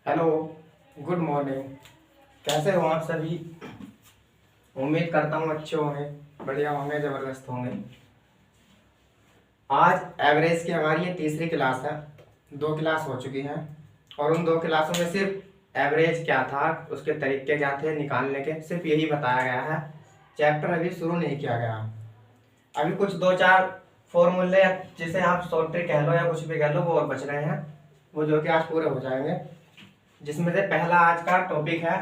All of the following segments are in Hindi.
Hello, good morning. कैसे हो आप सभी? उम्मीद करता हूँ अच्छे होंगे, बढ़िया होंगे, ज़बरदस्त होंगे। आज एवरेज की हमारी ये तीसरी क्लास है। 2 क्लास हो चुकी हैं और उन 2 क्लासों में सिर्फ एवरेज क्या था, उसके तरीके क्या थे निकालने के, सिर्फ यही बताया गया है। चैप्टर अभी शुरू नहीं किया गया। अभी कुछ 2-4 फॉर्मूले जिसे आप शॉर्ट ट्रिक कह लो या कुछ भी कह लो वो और बच रहे हैं, वो जो कि आज पूरे हो जाएंगे। जिसमें से पहला आज का टॉपिक है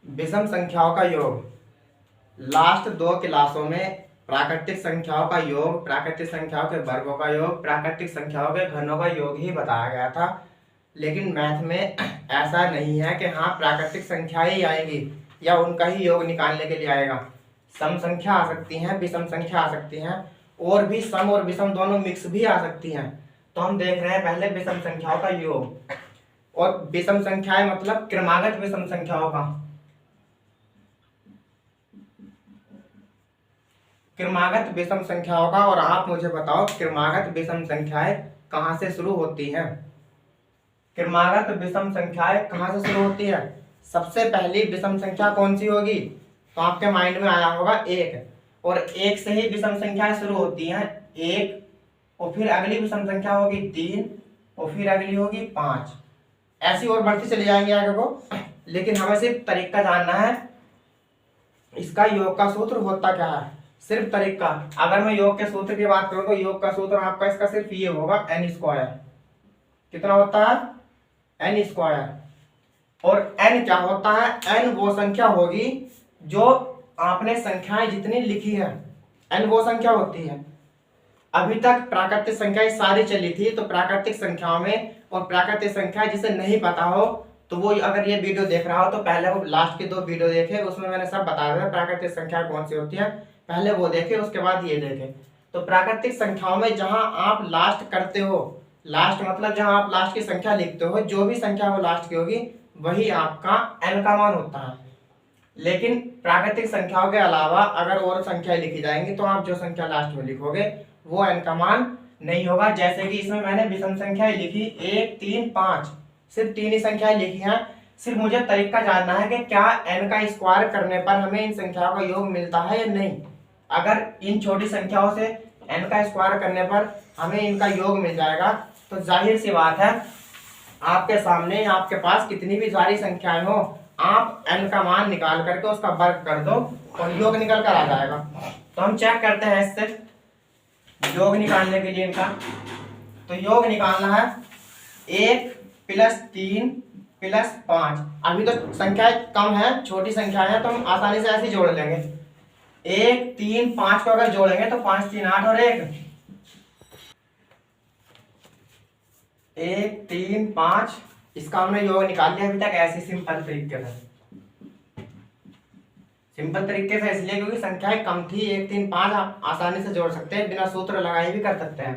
विषम संख्याओं का योग। लास्ट 2 क्लासों में प्राकृतिक संख्याओं का योग, प्राकृतिक संख्याओं के वर्गों का योग, प्राकृतिक संख्याओं के घनों का योग ही बताया गया था। लेकिन मैथ में ऐसा नहीं है कि हाँ प्राकृतिक संख्या ही आएगी या उनका ही योग निकालने के लिए आएगा। सम संख्या आ सकती हैं, विषम संख्या आ सकती हैं, और भी सम और विषम दोनों मिक्स भी आ सकती हैं। तो हम देख रहे हैं पहले विषम संख्याओं का योग। और विषम संख्याएं मतलब क्रमागत विषम संख्याओं का। क्रमागत विषम संख्याओं का। और आप मुझे बताओ क्रमागत विषम संख्याएं कहां से शुरू होती हैं? क्रमागत विषम संख्याएं कहां से शुरू होती है? सबसे पहली विषम संख्या कौन सी होगी? तो आपके माइंड में आया होगा 1। और 1 से ही विषम संख्याएं शुरू होती हैं। 1 और फिर अगली विषम संख्या होगी 3 और फिर अगली होगी 5। ऐसी और बढ़ती चली जाएंगी आगे को। लेकिन हमें सिर्फ तरीका जानना है, इसका योग का सूत्र होता क्या है, सिर्फ तरीका। अगर मैं योग के सूत्र की बात करूं तो योग का सूत्र आपका इसका सिर्फ ये होगा n²। कितना होता है? n²। और n क्या होता है? n वो संख्या होगी जो आपने संख्याएं जितनी लिखी है, n वो संख्या होती है। अभी तक प्राकृतिक संख्याएं सारी चली थी, तो प्राकृतिक संख्याओं में और प्राकृतिक संख्या जिसे नहीं पता हो तो वो अगर ये वीडियो देख रहा हो तो पहले वो लास्ट के 2 वीडियो देखे, उसमें मैंने सब बताया था प्राकृतिक संख्या कौन सी होती है। पहले वो देखे, उसके बाद ये देखे। तो प्राकृतिक संख्याओं में जहां आप लास्ट करते हो, लास्ट मतलब जहां आप लास्ट की संख्या लिखते हो, जो भी संख्या वो लास्ट की होगी वही आपका n का मान होता है। लेकिन प्राकृतिक संख्याओं के अलावा अगर और संख्याएं लिखी जाएंगी तो आप जो संख्या लास्ट में लिखोगे वो n का मान नहीं होगा। जैसे कि इसमें मैंने विषम संख्याएं लिखी 1, 3, 5, सिर्फ 3 ही संख्याएं लिखी हैं। सिर्फ मुझे तरीका जानना है कि क्या n का स्क्वायर करने पर हमें इन संख्याओं का योग मिलता है या नहीं। अगर इन छोटी संख्याओं से n का स्क्वायर करने पर हमें इनका योग मिल जाएगा तो जाहिर सी बात है आपके सामने, आपके पास कितनी भी सारी संख्याएं हो, आप n का मान निकाल करके उसका वर्ग कर दो और योग निकल कर आ जाएगा। तो हम चेक करते हैं इससे योग निकालने के लिए इनका। तो योग निकालना है 1 + 3 + 5। अभी तो संख्याएं कम है, छोटी संख्या है, तो हम आसानी से ऐसे जोड़ लेंगे। 1, 3, 5 को अगर जोड़ेंगे तो 5, 3, 8 और 1, 1, 3, 5। इसका हमने योग निकाल लिया अभी तक ऐसे सिंपल तरीके से। सिंपल तरीके से इसलिए क्योंकि संख्याएं कम थी, 1, 3, 5 आप आसानी से जोड़ सकते हैं, बिना सूत्र लगाए भी कर सकते हैं।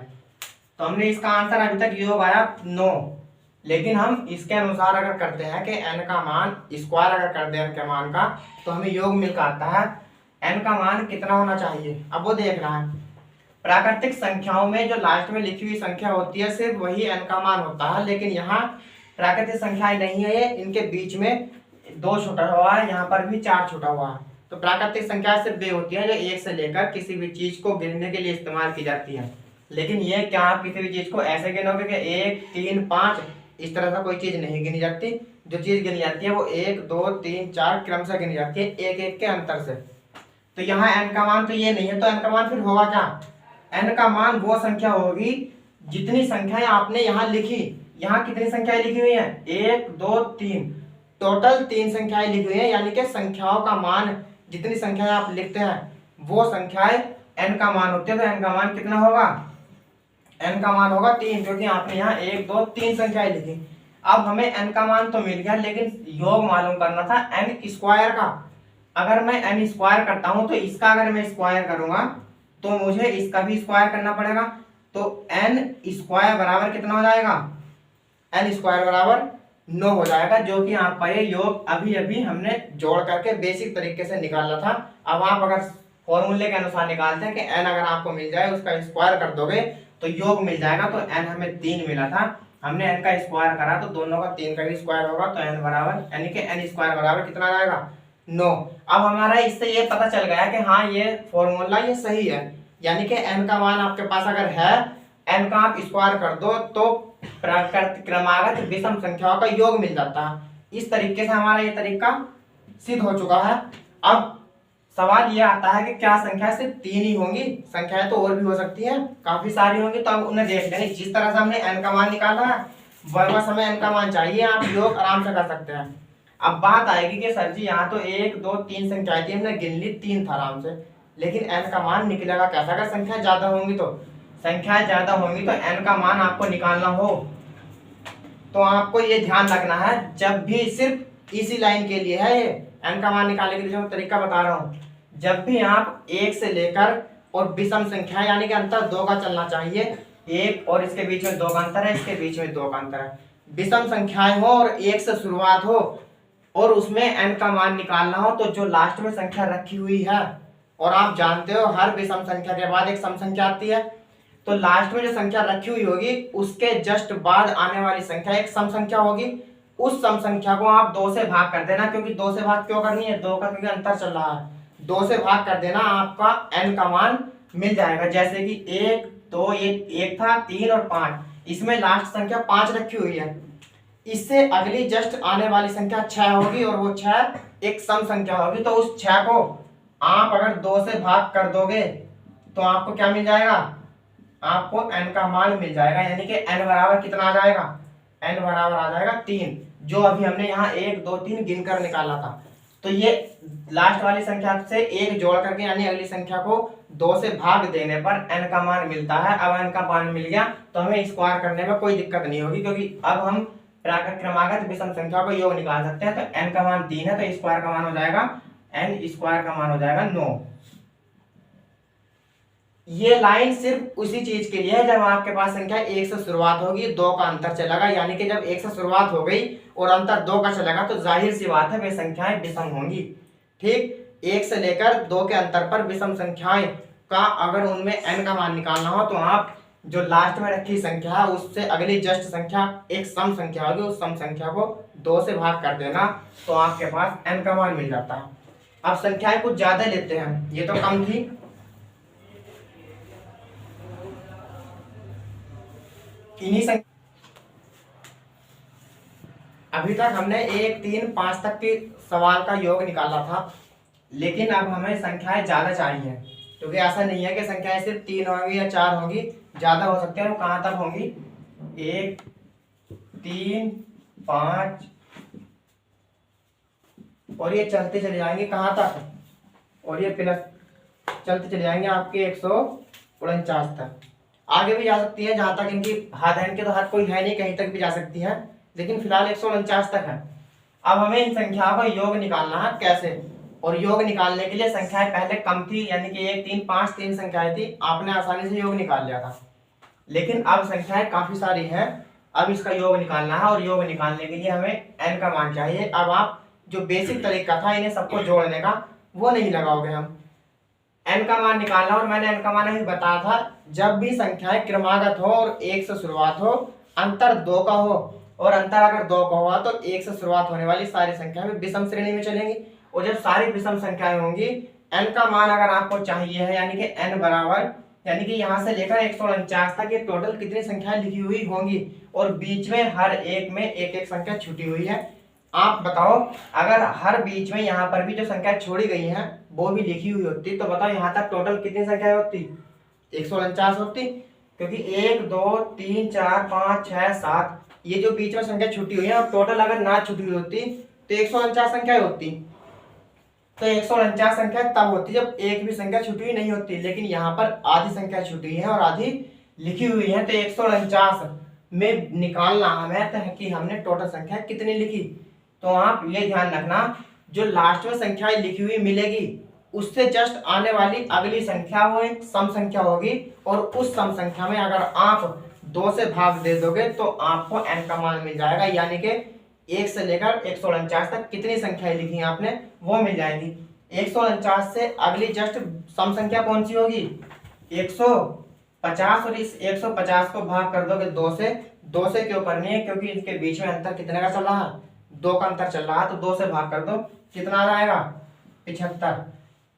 तो हमने इसका आंसर अभी तक योग आया 9। लेकिन हम इसके अनुसार अगर करते हैं कि n का मान स्क्वायर अगर कर दें n के मान का तो हमें योग मिल आता है। n का मान कितना होना चाहिए अब वो देख रहा है। प्राकृतिक संख्याओं में जो लास्ट में लिखी हुई संख्या होती है सिर्फ वही n का मान होता है। लेकिन यहाँ प्राकृतिक संख्याएं नहीं है, इनके बीच में 2 छूटा हुआ है, यहाँ पर भी 4 छूटा हुआ है। तो प्राकृतिक संख्या सिर्फ वे होती है जो 1 से लेकर किसी भी चीज को गिनने के लिए इस्तेमाल की जाती है। लेकिन ये क्या आप किसी भी चीज को ऐसे गिनोगे कि 1, 3, 5 इस तरह से कोई चीज नहीं गिनी जाती। जो चीज गिनी जाती है वो 1, 2, 3, 4 क्रम से गिनी जाती है, एक एक के अंतर से। तो यहाँ n का मान तो ये नहीं है, तो n का मान फिर होगा क्या? n का मान वो संख्या होगी जितनी संख्याएं आपने यहाँ लिखी। यहाँ कितनी संख्याएं लिखी हुई हैं? 1, 2, 3, टोटल 3 संख्याएं लिखी हुई हैं। यानी कि संख्याओं का मान जितनी संख्याएं आप लिखते हैं वो संख्याएं n का मान होती है। तो n का मान कितना होगा? n का मान होगा 3, क्योंकि आपने यहाँ 1, 2, 3 संख्याएं लिखी। अब हमें n का मान तो मिल गया, लेकिन योग मालूम करना था n² का। अगर मैं n² करता हूं तो इसका अगर मैं स्क्वायर करूंगा तो मुझे इसका भी स्क्वायर करना पड़ेगा। तो n² बराबर कितना हो जाएगा? n स्क्वायर बराबर 9 हो जाएगा, जो कि आपका ये योग अभी अभी हमने जोड़ करके बेसिक तरीके से निकाला था। अब आप अगर फॉर्मूले के अनुसार निकालते हैं कि n अगर आपको मिल जाए उसका स्क्वायर कर दोगे तो योग मिल जाएगा। तो n हमें 3 मिला था, हमने n का स्क्वायर करा तो दोनों का 3 का भी स्क्वायर होगा, तो n बराबर यानी कि n स्क्वायर बराबर कितना आ जाएगा 9। अब हमारा इससे ये पता चल गया कि हाँ ये फॉर्मूला ये सही है, यानी कि n का मान आपके पास अगर है, n का आप स्क्वायर कर दो तो क्रमागत विषम संख्याओं का योग मिल जाता है। इस तरीके से हमारा ये तरीका सिद्ध हो चुका है। अब सवाल ये आता है कि क्या संख्या सिर्फ 3 ही होंगी, संख्याएं तो और भी हो सकती हैं, काफी सारी होंगी, तो अब उन्हें देख लेंगे। जिस तरह से हमने n का मान निकाला है बस हमें n का मान चाहिए, आप योग आराम से कर सकते हैं। अब बात आएगी कि सर जी यहाँ तो 1 2 3 संख्याएं थी, हमने गिन ली 3 था आराम से, लेकिन n का मान निकलेगा कैसा? अगर संख्या ज्यादा होंगी तो संख्याएं ज्यादा होंगी तो n का मान आपको निकालना हो तो आपको ये ध्यान रखना है, जब भी सिर्फ इसी लाइन के लिए है ये n का मान निकालने के लिए जो तरीका बता रहा हूँ, जब भी आप 1 से लेकर और विषम संख्या यानी कि अंतर 2 का चलना चाहिए, 1 और इसके बीच में 2 का अंतर है, इसके बीच में 2 का अंतर है, विषम संख्याएं हो और 1 से शुरुआत हो और उसमें n का मान निकालना हो, तो जो लास्ट में संख्या रखी हुई है, और आप जानते हो हर विषम संख्या के बाद एक सम संख्या आती है, तो लास्ट में जो संख्या रखी हुई होगी उसके जस्ट बाद आने वाली संख्या एक सम संख्या होगी। उस सम संख्या को आप 2 से भाग कर देना, क्योंकि 2 से भाग क्यों करनी है? 2 का क्योंकि अंतर चल रहा है, 2 से भाग कर देना, आपका n का मान मिल जाएगा। जैसे कि 1 2 ये 1 था, 3 और 5, इसमें लास्ट संख्या 5 रखी हुई है, इससे अगली जस्ट आने वाली संख्या 6 होगी और वो 6 एक सम संख्या होगी, तो उस 6 को आप अगर 2 से भाग कर दोगे तो आपको क्या मिल जाएगा? आपको n का मान मिल जाएगा, यानी कि n बराबर कितना आ जाएगा? n बराबर आ जाएगा 3, जो अभी हमने यहाँ 1 2 3 गिनकर निकाला था। तो ये लास्ट वाली संख्या से 1 जोड़ करके यानी अगली संख्या को 2 से भाग देने पर n का मान मिलता है। अब n का मान मिल गया तो हमें स्क्वायर करने में कोई दिक्कत नहीं होगी, क्योंकि अब हम क्रमागत विषम संख्या को योग निकाल सकते हैं। तो n का मान 3 है तो स्क्वायर का मान हो जाएगा n स्क्वायर का मान हो जाएगा 9। ये लाइन सिर्फ उसी चीज के लिए है जब आपके पास संख्या 1 से शुरुआत होगी, 2 का अंतर चलेगा, यानी कि जब 1 से शुरुआत हो गई और अंतर 2 का चलेगा तो जाहिर सी बात है वे संख्याएं विषम होंगी। ठीक, 1 से लेकर 2 के अंतर पर विषम संख्याएं का अगर उनमें n का मान निकालना हो तो आप जो लास्ट में रखी संख्या है उससे अगली जस्ट संख्या एक सम संख्या होगी, उस सम संख्या को 2 से भाग कर देना तो आपके पास n का मान मिल जाता है। अब संख्याएं कुछ ज्यादा लेते हैं, ये तो कम थी, अभी तक हमने 1 3 5 तक के सवाल का योग निकाला था, लेकिन अब हमें संख्याएं ज्यादा चाहिए, क्योंकि ऐसा नहीं है कि संख्याएं सिर्फ 3 होंगी या 4 होंगी, ज्यादा हो सकती है। वो कहाँ तक होंगी? 1 3 5 और ये चलते चले जाएंगे कहाँ तक, और ये प्लस चलते चले जाएंगे आपके 149 तक। आगे भी जा सकती है, जहां तक इनकी हद है, इनके तो हद कोई है नहीं, कहीं तक भी जा सकती है, लेकिन फिलहाल 149 तक है। अब हमें इन संख्याओं का योग निकालना है, कैसे? और योग निकालने के लिए संख्याएं पहले कम थी, यानी कि 1 3 5 3 संख्याएं थी, आपने आसानी से योग निकाल लिया था, लेकिन अब संख्याएं काफी सारी हैं, अब इसका योग निकालना है, और योग निकालने के लिए हमें n का मान चाहिए। अब आप जो बेसिक तरीका था इन्हें सबको जोड़ने का वो नहीं लगाओगे, हम n का मान निकालना, और मैंने n का मान अभी बताया था, जब भी संख्याएं क्रमागत हो और 1 से शुरुआत हो, अंतर 2 का हो, और अंतर अगर 2 का हुआ तो 1 से शुरुआत होने वाली सारी संख्याएं विषम श्रेणी में चलेंगी, और जब सारी विषम संख्याएं होंगी n का मान अगर आपको चाहिए है, यानी कि n बराबर, यानी कि यहाँ से लेकर 149 तक ये टोटल कितनी संख्याएं लिखी हुई होंगी, और बीच में हर एक में एक एक संख्या छुटी हुई है। आप बताओ, अगर हर बीच में यहाँ पर भी जो संख्या छोड़ी गई है वो भी लिखी हुई होती, तो बताओ यहाँ तक टोटल कितनी संख्या होती? 149 होती, क्योंकि 1 2 3 4 5 6 7 ये जो बीच में संख्या छुटी हुई है, और टोटल अगर ना छुटी हुई होती तो 149 संख्या होती। तो 149 संख्या तब होती जब एक भी संख्या छुटी हुई नहीं होती, लेकिन यहाँ पर आधी संख्या छुटी है और आधी लिखी हुई है, तो 149 में निकालना हमें कि हमने टोटल संख्या कितनी लिखी। तो आप ये ध्यान रखना, जो लास्ट में संख्याएं लिखी हुई मिलेगी उससे जस्ट आने वाली अगली संख्या वो एक सम संख्या होगी, और उस सम संख्या में अगर आप 2 से भाग दे दोगे तो आपको n का मान मिल जाएगा, यानी कि 1 से लेकर 149 तक कितनी संख्याएं लिखी हैं आपने वो मिल जाएंगी। 149 से अगली जस्ट सम संख्या कौन सी होगी 150, और इस 150 को भाग कर दोगे 2 से। 2 से क्यों करनी है, क्योंकि इनके बीच में अंतर कितने का चल रहा है, 2 का अंतर चल रहा है, तो 2 से भाग कर दो, कितना आ जाएगा 75।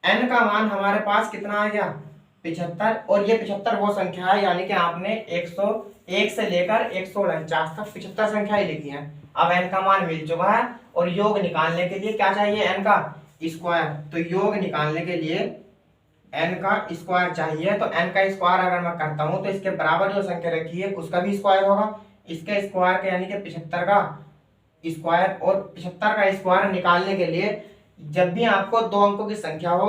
n का मान हमारे पास कितना आ गया 75, और ये 75 वो संख्या है, यानी कि आपने 101 से लेकर 149 तक 75 संख्याएं लिखी हैं। अब n का मान मिल चुका है, और योग निकालने के लिए क्या चाहिए n का स्क्वायर। तो योग निकालने के लिए n का स्क्वायर चाहिए, तो n का स्क्वायर अगर मैं करता हूं तो इसके बराबर जो संख्या रखी है उसका भी स्क्वायर होगा, इसके स्क्वायर का यानी कि 75 का स्क्वायर। और 75 का स्क्वायर निकालने के लिए जब भी आपको 2 अंकों की संख्या हो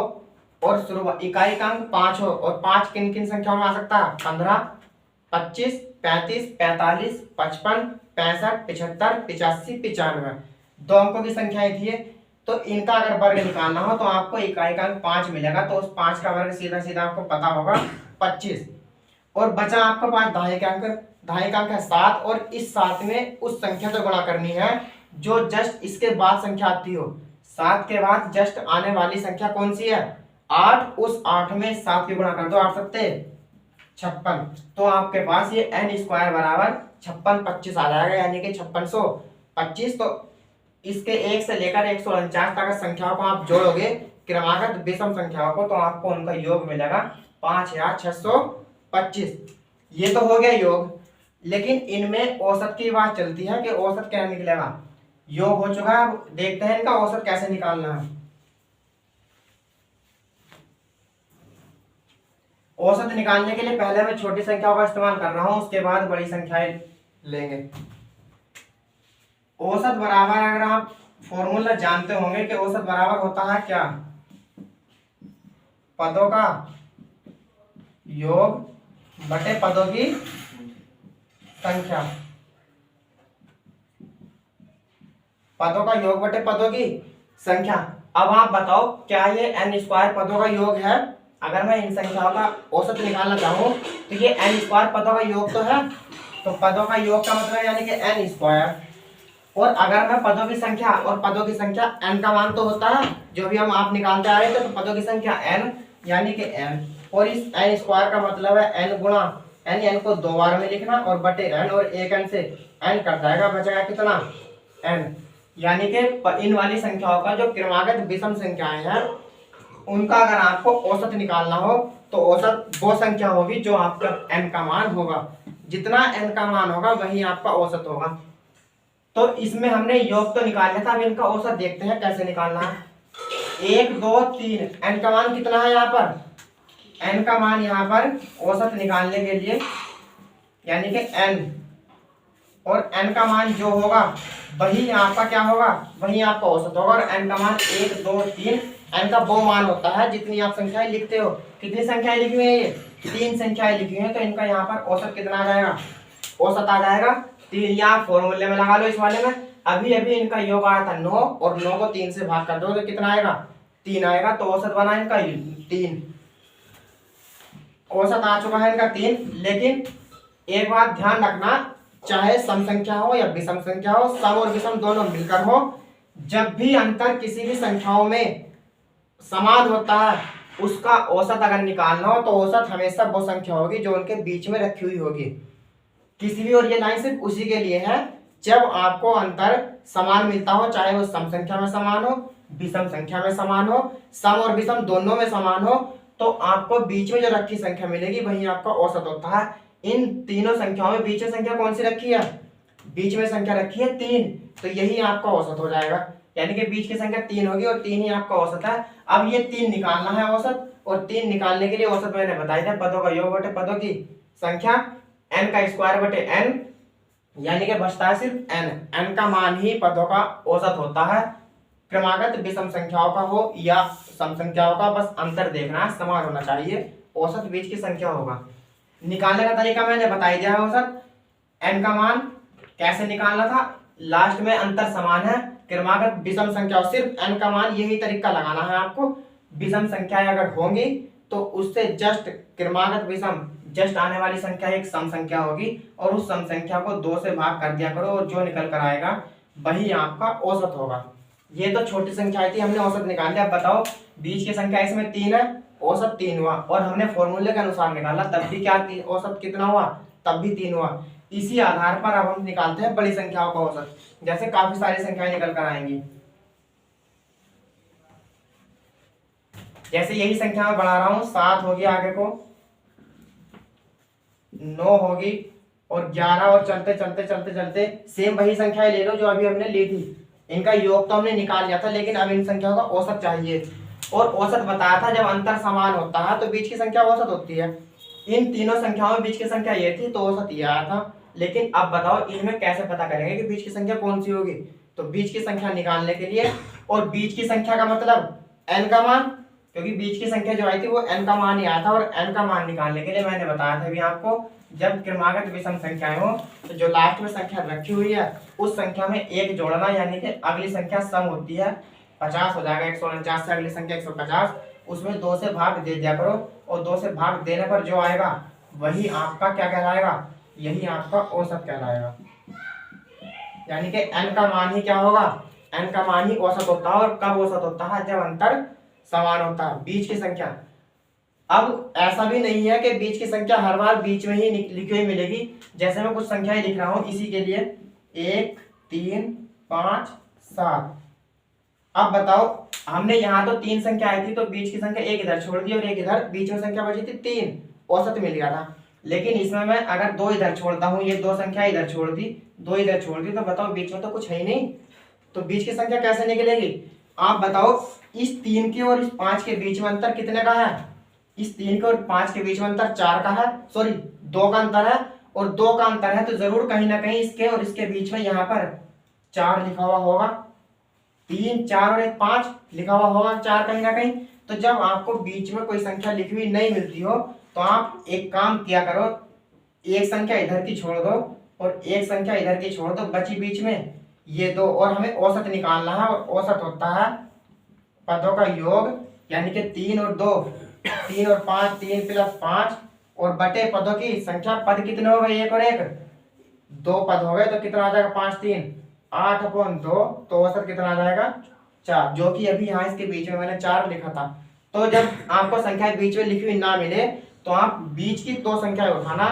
और शुरुआत इकाई का अंक 5 हो, और 5 किन किन संख्याओं में आ सकता है 15, 25, 35, 45, 55, 65, 75, 85, 95 2 अंकों की संख्याएं थी। तो इनका अगर वर्ग निकालना हो तो आपको इकाई का अंक 5 मिलेगा, तो उस 5 का वर्ग सीधा सीधा आपको पता होगा 25, और बचा आपके पास दहाई का अंक है 7, और इस 7 में उस संख्या से गुणा करनी है जो जस्ट इसके बाद संख्या आती हो। 7 के बाद जस्ट आने वाली संख्या कौन सी है 8, उस 8 में 7 की गुणा कर दो, 8 सत्ते 56, तो आपके पास ये n स्क्वायर बराबर 56 25 आ जाएगा, यानी कि 5625। तो इसके 1 से लेकर 149 तक संख्याओं को आप जोड़ोगे क्रमागत विषम संख्याओं को, तो आपको उनका योग मिलेगा 5625। ये तो हो गया योग, लेकिन इनमें औसत की बात चलती है कि औसत क्या निकलेगा। योग हो चुका है, अब देखते हैं इनका औसत कैसे निकालना है। औसत निकालने के लिए पहले मैं छोटी संख्याओं का इस्तेमाल कर रहा हूं, उसके बाद बड़ी संख्याएं लेंगे। औसत बराबर, अगर आप फॉर्मूला जानते होंगे कि औसत बराबर होता है क्या, पदों का योग बटे पदों की संख्या। पदों का योग बटे पदों की संख्या। अब आप बताओ क्या ये n स्क्वायर पदों का योग है। अगर मैं इन संख्याओं का औसत निकालना चाहूं तो ये n स्क्वायर पदों का योग तो है, तो पदों का योग का मतलब यानी कि n स्क्वायर। और अगर मैं पदों की संख्या, और पदों की संख्या n का मान तो होता है जो भी हम आप निकालते आ रहे थे, तो पदों की संख्या n यानी कि n, और इस n स्क्वायर का मतलब है n गुणा n को 2 बार में लिखना, और बटे n, और एक n से n कट जाएगा, बचेगा कितना n। यानी कि इन वाली संख्याओं का जो क्रमागत विषम संख्याएं हैं उनका अगर आपको औसत निकालना हो तो औसत वो संख्या होगी जो आपका n का मान होगा। जितना n का मान होगा वही आपका औसत होगा। तो इसमें हमने योग तो निकाल लिया था, अब इनका औसत देखते हैं कैसे निकालना है। 1 2 3, n का मान कितना है यहाँ पर, n का मान यहाँ पर औसत निकालने के लिए यानी कि n, और n का मान जो होगा वही आपका क्या होगा, वही आपका औसत होगा। और n का मान 1 2 3, n का वो मान होता है जितनी आप संख्याएं लिखते हो। कितनी संख्याएं लिखी हुई है, ये 3 संख्याएं लिखी हुई है, तो इनका यहाँ पर औसत कितना आ जाएगा, औसत आ जाएगा 3। या फॉर्मूले में लगा लो इस वाले में, अभी अभी इनका योग आया था 9, और 9 को 3 से भाग कर दो तो कितना आएगा 3 आएगा, तो औसत बना इनका 3। औसत आ चुका है इनका 3। लेकिन एक बात ध्यान रखना, चाहे सम संख्या हो या विषम संख्या हो, सम और विषम दोनों मिलकर हो, जब भी अंतर किसी भी संख्याओं में समान होता है उसका औसत अगर निकालना हो तो औसत हमेशा वो संख्या होगी जो उनके बीच में रखी हुई होगी किसी भी। और ये लाइन सिर्फ उसी के लिए है जब आपको अंतर समान मिलता हो, चाहे वो सम संख्या में समान हो, विषम संख्या में समान हो, सम और विषम दोनों में समान हो, तो आपको बीच में जो रखी संख्या मिलेगी वही आपका औसत होता है। इन तीनों संख्याओं में बीच में संख्या कौन सी रखी है, बीच में संख्या रखी है 3, तो यही आपका औसत हो जाएगा, यानी कि बीच की संख्या 3 होगी और 3 ही आपका औसत है। अब ये 3 निकालना है औसत, और 3 निकालने के लिए औसत मैंने बताया था पदों का योग बटे पदों की संख्या, n का स्क्वायर बटे n, यानी कि बचता है सिर्फ n का मान ही पदों का औसत होता है। क्रमागत विषम संख्याओं का हो या सम संख्याओं का, बस अंतर देखना है, समान होना चाहिए, औसत बीच की संख्या होगा। निकालने का तरीका मैंने बता दिया है। औसत n का मान कैसे निकालना था, लास्ट में अंतर समान है, क्रमागत विषम संख्या सिर्फ n का मान, यही तरीका लगाना है आपको। विषम संख्याएं अगर होंगी तो उससे जस्ट क्रमागत विषम जस्ट आने वाली संख्या एक सम संख्या होगी और उस सम संख्या को 2 से भाग कर दिया करो और जो निकल कर आएगा वही आपका औसत होगा। ये तो छोटी संख्या थी, हमने औसत निकाल लिया। अब बताओ बीच की संख्या इसमें 3 है, औसत 3 हुआ और हमने फॉर्मूले के अनुसार निकाला तब भी क्या औसत कितना हुआ, तब भी 3 हुआ। इसी आधार पर अब हम निकालते हैं बड़ी संख्याओं का औसत। जैसे काफी सारी संख्याएं निकल कर आएंगी, जैसे यही संख्या मैं बढ़ा रहा हूं, 7 होगी, आगे को 9 होगी और 11 और चलते चलते चलते चलते सेम वही संख्याएं ले लो जो अभी हमने ली थी। इनका योग तो हमने निकाल लिया था, लेकिन अब इन संख्याओं का औसत चाहिए। और औसत बताया था जब अंतर समान होता है तो बीच की संख्या औसत होती है। इन तीनों संख्याओं में बीच की संख्या ये थी तो औसत ये आया था। लेकिन अब बताओ इनमें कैसे पता करेंगे कि बीच की संख्या कौन सी होगी। तो बीच की संख्या निकालने के लिए, और बीच की संख्या का मतलब n का मान, क्योंकि बीच की संख्या जो आई थी वो n का मान ही आया था। और n का मान निकालने के लिए मैंने बताया था अभी आपको, जब क्रमागत विषम संख्याएं हो तो जो लास्ट में संख्या रखी हुई है उस संख्या में एक जोड़ना, यानी कि अगली संख्या सम होती है 50 हो जाएगा, 149 से अगली संख्या 150, उसमें 2 से भाग दे दिया करो और 2 से भाग देने पर जो आएगा वही आपका क्या कहलाएगा, यही आपका औसत कहलाएगा। यानी कि n का मान ही क्या होगा, n का मान ही औसत होता है। और कब औसत होता है, जब अंतर समान होता है बीच की संख्या। अब ऐसा भी नहीं है कि बीच की संख्या हर बार बीच में ही लिखी हुई मिलेगी। जैसे मैं कुछ संख्याएं लिख रहा हूं इसी के लिए, 1 3 5 7। अब बताओ हमने यहाँ तो 3 संख्या आई थी तो बीच की संख्या एक इधर छोड़ दी और एक इधर, बीच में संख्या बची थी 3, औसत मिल गया था। लेकिन इसमें मैं अगर 2 इधर छोड़ता हूँ, ये 2 संख्या इधर छोड़ दी, 2 इधर छोड़ दी, तो बताओ बीच में तो कुछ है ही नहीं, तो बीच की संख्या कैसे निकलेगी। आप बताओ इस 3 के और इस 5 के बीच में अंतर कितने का है, इस 3 के और 5 के बीच में अंतर 4 का है, सॉरी 2 का अंतर है। और 2 का अंतर है तो जरूर कहीं ना कहीं इसके और इसके बीच में यहाँ पर 4 लिखा हुआ होगा, 3 4 और 1 5 लिखा हुआ होगा 4 कहीं ना कहीं। तो जब आपको बीच में कोई संख्या लिखी हुई नहीं मिलती हो तो आप एक काम किया करो, एक संख्या इधर की छोड़ दो और एक संख्या इधर की छोड़ दो, बची बीच में ये 2, और हमें औसत निकालना है। और औसत होता है पदों का योग, यानी कि 3 और 2, 3 और 5, 3 + 5 और बटे पदों की संख्या। पद कितने हो गए, 1 और 1, 2 पद हो गए, तो कितना आ जाएगा 5 3 8/2, तो औसत कितना आ जाएगा 4, जो कि अभी यहाँ इसके बीच में मैंने 4 लिखा था। तो जब आपको संख्या बीच में लिखी हुई ना मिले तो आप बीच की 2 संख्या उठाना,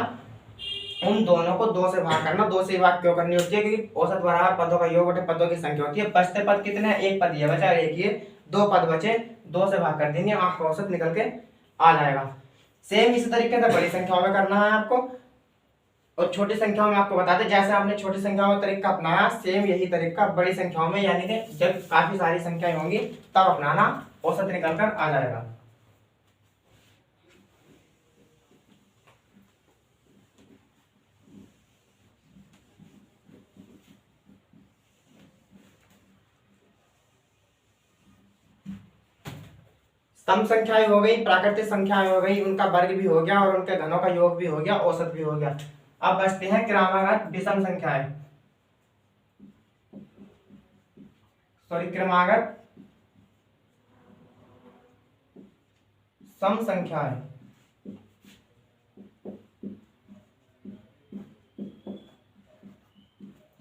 उन दोनों को 2 से भाग करना। 2 से भाग क्यों करनी होती है, क्योंकि औसत बराबर पदों का योग बटे पदों की संख्या होती है। बचते पद कितने हैं, 1 पद ये बचा, एक ये 2 पद बचे, 2 से भाग कर देंगे, आपका औसत निकल के आ जाएगा। सेम इसी तरीके से बड़ी संख्याओं में करना है आपको, और छोटी संख्याओं में आपको बताते जैसे आपने छोटी संख्याओं में तरीका अपनाया, सेम यही तरीका बड़ी संख्याओं में, यानी कि जब काफी सारी संख्याएं होंगी तब अपनाना, औसत निकल कर आ जाएगा। सम संख्याएं हो गई, प्राकृतिक संख्याएं हो गई, उनका वर्ग भी हो गया और उनके घनों का योग भी हो गया, औसत भी हो गया। अब बचते हैं क्रमागत विषम संख्याएं, सॉरी क्रमागत सम संख्याएं।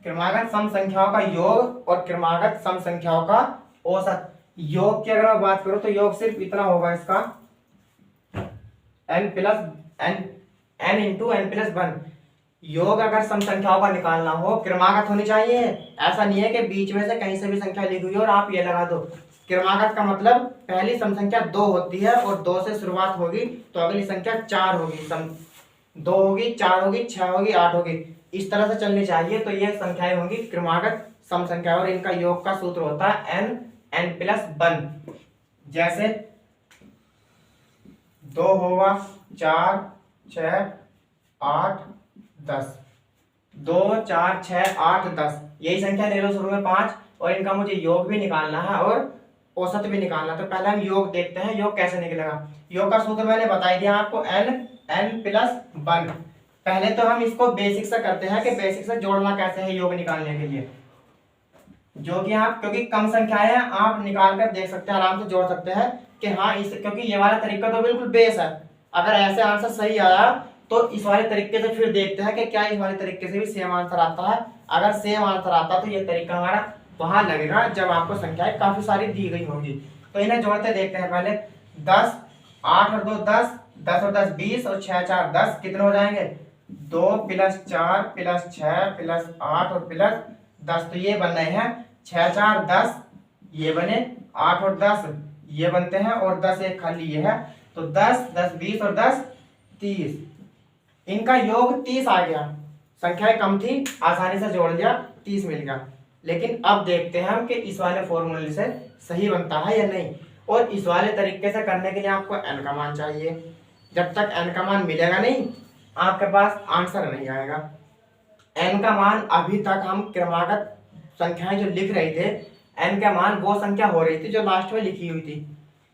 क्रमागत सम संख्याओं का योग और क्रमागत सम संख्याओं का औसत। योग की अगर मैं बात करूं तो योग सिर्फ इतना होगा इसका, n × n+1। योग अगर सम संख्याओं का निकालना हो, क्रमागत होनी चाहिए। ऐसा नहीं है कि बीच में से कहीं से भी संख्या लिखी हुई और आप ये लगा दो। क्रमागत का मतलब पहली सम संख्या 2 होती है और 2 से शुरुआत होगी तो अगली संख्या 4 होगी, 2 होगी, 4 होगी, 6 होगी, 8 होगी, इस तरह से चलनी चाहिए। तो ये संख्याएं होंगी क्रमागत सम संख्या, और इनका योग का सूत्र होता है n+1। जैसे 2 होगा, 4 6 8 10, 2 4 6 8 10, यही संख्या ले लो शुरू में 5, और इनका मुझे योग भी निकालना है और औसत भी निकालना। तो पहले हम योग देखते हैं, योग कैसे निकलेगा। योग का सूत्र मैंने बता दिया आपको, n+1। पहले तो हम इसको बेसिक से करते हैं कि बेसिक से जोड़ना कैसे है योग निकालने के लिए, जो कि आप क्योंकि कम संख्याएं हैं आप निकाल कर देख सकते हैं, आराम से जोड़ सकते हैं कि हाँ इस, क्योंकि ये वाला तरीका तो बिल्कुल बेस है। अगर ऐसे आंसर सही आया तो इस वाले तरीके से फिर देखते हैं कि क्या इस वाले तरीके से भी सेम आंसर आता है। अगर सेम आंसर आता है तो ये तरीका हमारा वहां लगेगा जब आपको संख्याएं काफी सारी दी गई होंगी। तो इन्हें जोड़ते देखते हैं पहले। 10, 8 और 2 10, 10 और 10 20 और 6 4 10 कितने हो जाएंगे? 2 + 4 + 6 + 8 और + 10। तो ये बन रहे हैं 6 4 10, ये बने 8 और 10 ये बनते हैं और 10 एक खाली ये है। तो 10 10 20 और 10 30, इनका योग 30 आ गया। संख्याएं कम थी, आसानी से जोड़ लिया, 30 मिल गया। लेकिन अब देखते हैं हम कि इस वाले फॉर्मूले से सही बनता है या नहीं। और इस वाले तरीके से करने के लिए आपको n का मान चाहिए। जब तक n का मान मिलेगा नहीं आपके पास आंसर नहीं आएगा। n का मान अभी तक हम क्रमागत संख्याएं जो लिख रहे थे, n का मान वो संख्या हो रही थी जो लास्ट में लिखी हुई थी,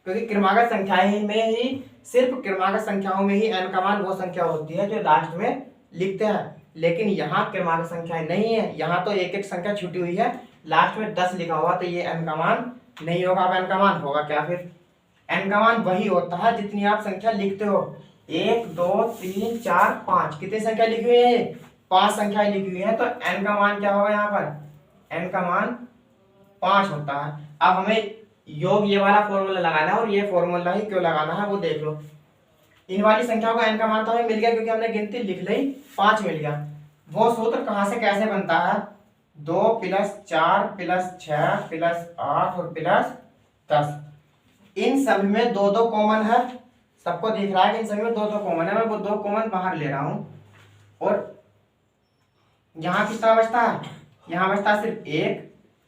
क्योंकि क्रमागत संख्याएं में ही सिर्फ क्रमागत संख्याओं में ही n का मान वो संख्या होती है जो लास्ट में लिखते हैं। लेकिन यहाँ क्रमागत संख्याएं नहीं है, यहाँ तो एक एक संख्या छुटी हुई है, लास्ट में 10 लिखा हुआ, तो ये n का मान नहीं होगा। अब n का मान होगा क्या? फिर n का मान वही होता है जितनी आप संख्या लिखते हो। 1 2 3 4 5, कितनी संख्या लिखी हुई है? 5 संख्याएं लिखी हुई है, तो n का मान क्या होगा? यहाँ पर n का मान 5 होता है। अब हमें योग ये वाला फॉर्मूला लगाना है, और ये फॉर्मूला ही क्यों लगाना है वो देख लो। इन वाली संख्याओं का n का मान तो हमें मिल गया क्योंकि हमने गिनती लिख ली, 5 मिल गया। वो सूत्र कहाँ से कैसे बनता है? 2 + 4 + 6 + 8 और + 10। इन सभी में 2 2 कॉमन है, सबको दिख रहा है कि इन सभी में 2 2 कॉमन है। मैं वो 2 कॉमन बाहर ले रहा हूं, और यहाँ कितना बचता है? यहाँ बचता है सिर्फ 1,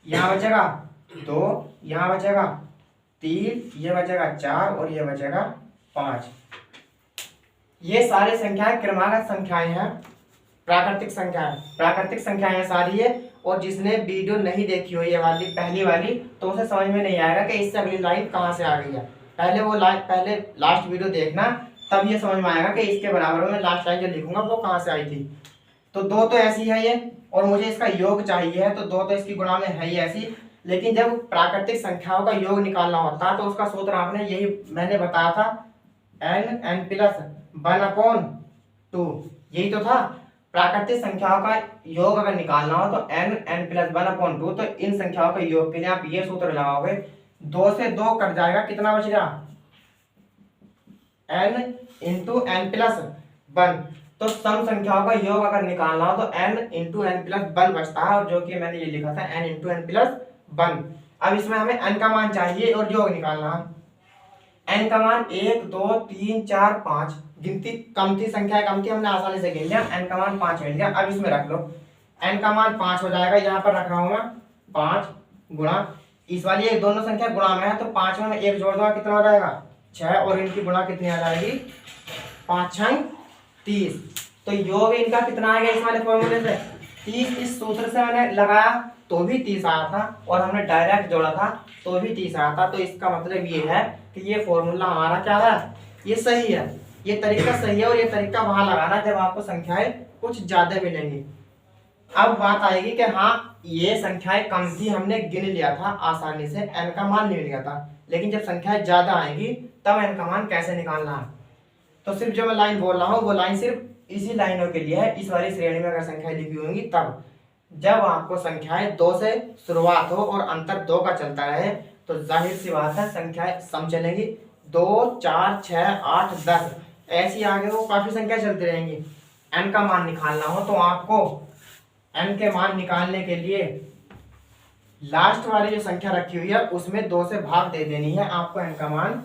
यहाँ बचेगा 2, यहाँ बचेगा 3, ये बचेगा 4 और ये बचेगा 5। ये सारी संख्याएं क्रमागत संख्याएं हैं, प्राकृतिक संख्याएं हैं सारी ये। और जिसने वीडियो नहीं देखी हो ये वाली पहली वाली, तो उसे समझ में नहीं आएगा कि इससे अगली लाइन कहाँ से आ गई है। पहले लास्ट वीडियो देखना, तब ये समझ में आएगा कि इसके बराबर में लास्ट लाइन जो लिखूंगा वो कहाँ से आई थी। तो 2 तो ऐसी है ये, और मुझे इसका योग चाहिए है, तो 2 तो इसकी गुणा में है ही ऐसी। लेकिन जब प्राकृतिक संख्याओं का योग निकालना होता है तो उसका सूत्र आपने यही मैंने बताया था, n + 1/2, यही तो था। प्राकृतिक संख्याओं का योग अगर निकालना हो तो n + 1/2। तो इन संख्याओं के योग के लिए आप ये सूत्र लगाओगे, 2 से 2 कट जाएगा, कितना बच गया? n × n + 1। तो सम संख्याओं का योग अगर निकालना हो तो n × n + 1 बचता है, और जो कि मैंने ये लिखा था n × n + 1। अब इसमें हमें n का मान चाहिए और योग निकालना है। n का मान 1 2 3 4 5, गिनती कम थी, संख्या कम थी, हमने आसानी से गिन लिया, n का मान 5 मिल गया। अब इसमें रख लो, n का मान 5 हो जाएगा, यहाँ पर रख रहा हूँ मैं 5 गुणा इस वाली एक दोनों संख्या गुणा में है, तो 5 में 1 जोड़ दूंगा, कितना हो जाएगा? 6, और इनकी गुणा कितनी आ जाएगी? 5 6 30। तो योग इनका कितना आ गया इस वाले फॉर्मूले से? 30। इस सूत्र से मैंने लगाया तो भी 30 आया था, और हमने डायरेक्ट जोड़ा था तो भी 30 आया था। तो इसका मतलब ये है कि ये फॉर्मूला हमारा क्या है? ये सही है, ये तरीका सही है। और ये तरीका वहां लगाना जब आपको संख्याएं कुछ ज्यादा मिलेंगी। अब बात आएगी कि हाँ ये संख्याएं कम थी, हमने गिन लिया था आसानी से, n का मान नहीं मिल गया था, लेकिन जब संख्याएं ज्यादा आएंगी तब n का मान कैसे निकालना है। तो सिर्फ जो मैं लाइन बोल रहा हूँ वो लाइन सिर्फ इसी लाइनों के लिए है। इस वाली श्रेणी में अगर संख्याएं लिखी होंगी तब, जब आपको संख्याएं 2 से शुरुआत हो और अंतर 2 का चलता रहे, तो जाहिर सी बात है संख्याएं सम चलेंगी। 2 4 6 8 10 ऐसी आगे वो काफी संख्या चलती रहेंगी। n का मान निकालना हो तो आपको n के मान निकालने के लिए लास्ट वाली जो संख्या रखी हुई है उसमें 2 से भाग दे देनी है, आपको n का मान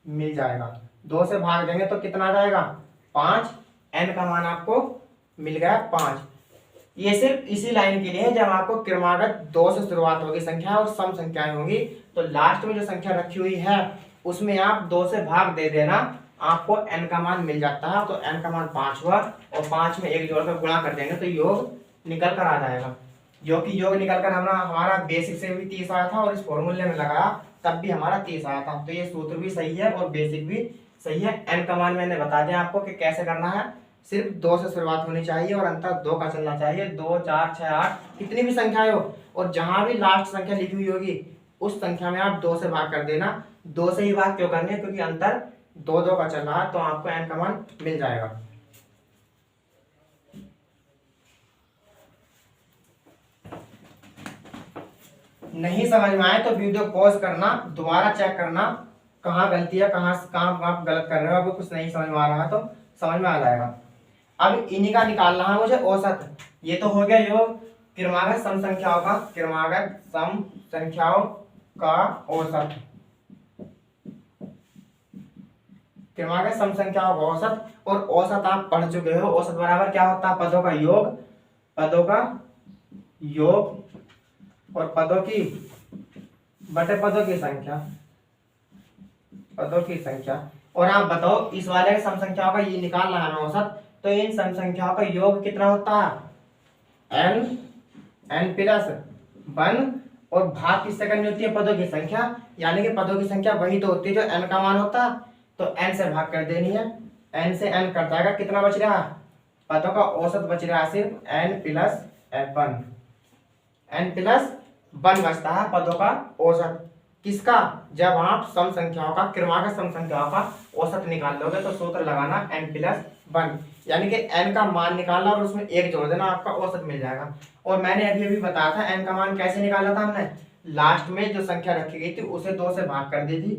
मिल जाएगा। 2 से भाग देंगे तो कितना आ जाएगा? 5। n का मान आपको मिल गया 5। ये सिर्फ इसी लाइन के लिए है जब आपको क्रमागत 2 से शुरुआत होगी संख्या और सम संख्याएं होंगी, तो लास्ट में जो संख्या रखी हुई है उसमें आप 2 से भाग दे देना, आपको n का मान मिल जाता है। तो n का मान 5 हुआ, और 5 में 1 जोड़कर गुणा कर देंगे तो योग निकल कर आ जाएगा। जो कि योग निकल कर हमारा बेसिक से भी 30 आया था, और इस फॉर्मूले में लगाया तब भी हमारा 30 आया था। तो ये सूत्र भी सही है और बेसिक भी सही है। n का मान मैंने बता दिया आपको कि कैसे करना है, सिर्फ 2 से शुरुआत होनी चाहिए और अंतर 2 का चलना चाहिए। 2 4 6 8 कितनी भी संख्याएं हो, और जहां भी लास्ट संख्या लिखी हुई होगी उस संख्या में आप 2 से भाग कर देना। 2 से ही भाग क्यों करनी है? क्योंकि अंतर 2 2 का चल रहा है, तो आपको n का मान मिल जाएगा। नहीं समझ में आए तो वीडियो पॉज करना, दोबारा चेक करना कहाँ गलती है, कहाँ आप गलत कर रहे हो। अभी कुछ नहीं समझ में आ रहा है तो समझ में आ जाएगा। अब इन्हीं का निकालना है मुझे औसत। ये तो हो गया योग क्रमागत सम संख्याओं का, क्रमागत सम संख्याओं का औसत, क्रमागत सम संख्याओं का औसत। और औसत आप पढ़ चुके हो, औसत बराबर क्या होता है, पदों का योग, पदों का योग और पदों की बटे पदों की संख्या, पदों की संख्या। और आप बताओ इस वाले सम संख्याओं का ये निकालना है औसत, तो इन सम संख्याओं का योग कितना होता है, n प्लस 1 और भाग किससे करनी होती है, पदों की संख्या। यानी कि पदों की संख्या वही तो होती है जो n का मान होता है, तो n से भाग कर देनी है। n से n कट जाएगा, कितना बच रहा है, पदों का औसत बच रहा है सिर्फ n प्लस 1, n प्लस 1 बचता है पदों का औसत। किसका, जब आप सम संख्याओं का, क्रमागत सम संख्याओं का औसत निकाल लोगे तो सूत्र लगाना n प्लस 1, यानी कि n का मान निकालना और उसमें 1 जोड़ देना, आपका औसत मिल जाएगा। और मैंने अभी अभी बताया था n का मान कैसे निकाला था हमने, लास्ट में जो संख्या रखी गई थी उसे 2 से भाग कर दी थी,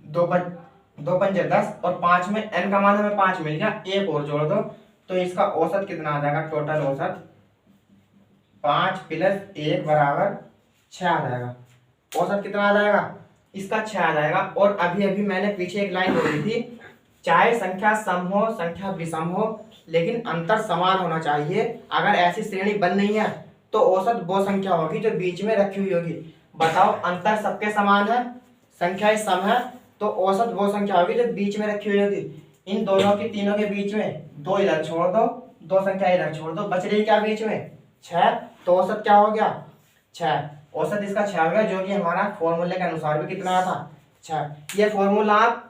2 पंजे 10 और 5 में n का मान हमें 5 मिल गया, 1 और जोड़ दो तो इसका औसत कितना आ जाएगा, टोटल औसत 5 प्लस 1 बराबर 6 आ जाएगा। औसत कितना आ जाएगा, इसका 6 आ जाएगा। और अभी अभी मैंने पीछे एक लाइन बोली थी, चाहे संख्या सम हो संख्या विषम हो लेकिन अंतर समान होना चाहिए। अगर ऐसी श्रेणी बन नहीं है तो औसत वो संख्या होगी जो बीच में रखी हुई होगी। बताओ अंतर सबके समान है, संख्याएं सम है, तो औसत वो संख्या होगी जो बीच में रखी हुई होगी। इन दोनों की तीनों के बीच में 2 इधर छोड़ दो, 2 संख्या इधर छोड़ दो, बच रही क्या बीच में 6, तो औसत क्या हो गया 6। औसत इसका 6 हो गया, जो कि हमारा फॉर्मूले के अनुसार भी कितना था 6। ये फॉर्मूला आप